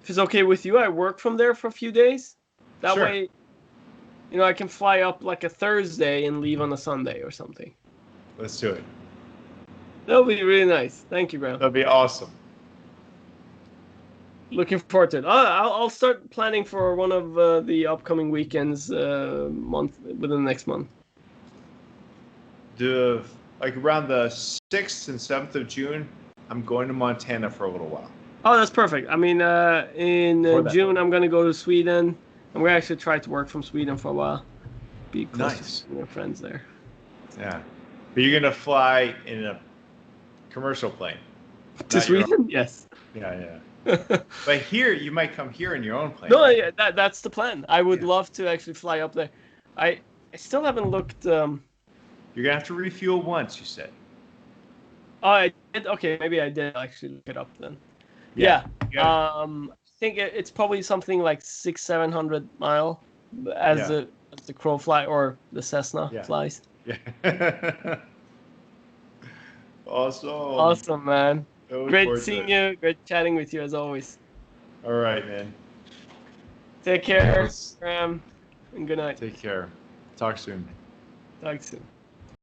it's okay with you, I work from there for a few days. That way, I can fly up like a Thursday and leave on a Sunday or something. Let's do it. That'll be really nice. Thank you, Graham. That'll be awesome. Looking forward to it. I'll start planning for one of the upcoming weekends within the next month. Like around the 6th and 7th of June, I'm going to Montana for a little while. Oh, that's perfect. I mean, in June, I'm going to go to Sweden. I'm going to actually try to work from Sweden for a while. Be close to my friends there. Yeah. But you're going to fly in a commercial plane. To Sweden? Yes. Yeah. But here, you might come here in your own plane. No, yeah, that's the plan. I would love to actually fly up there. I still haven't looked... You're going to have to refuel once, you said. Oh, I did? Okay, maybe I did actually look it up then. Yeah. I think it's probably something like 600-700 mile as the crow fly or the Cessna flies. Yeah. Awesome, man. Great seeing you. Great chatting with you as always. All right, man. Take care, Graham, and good night. Take care. Talk soon. Talk soon.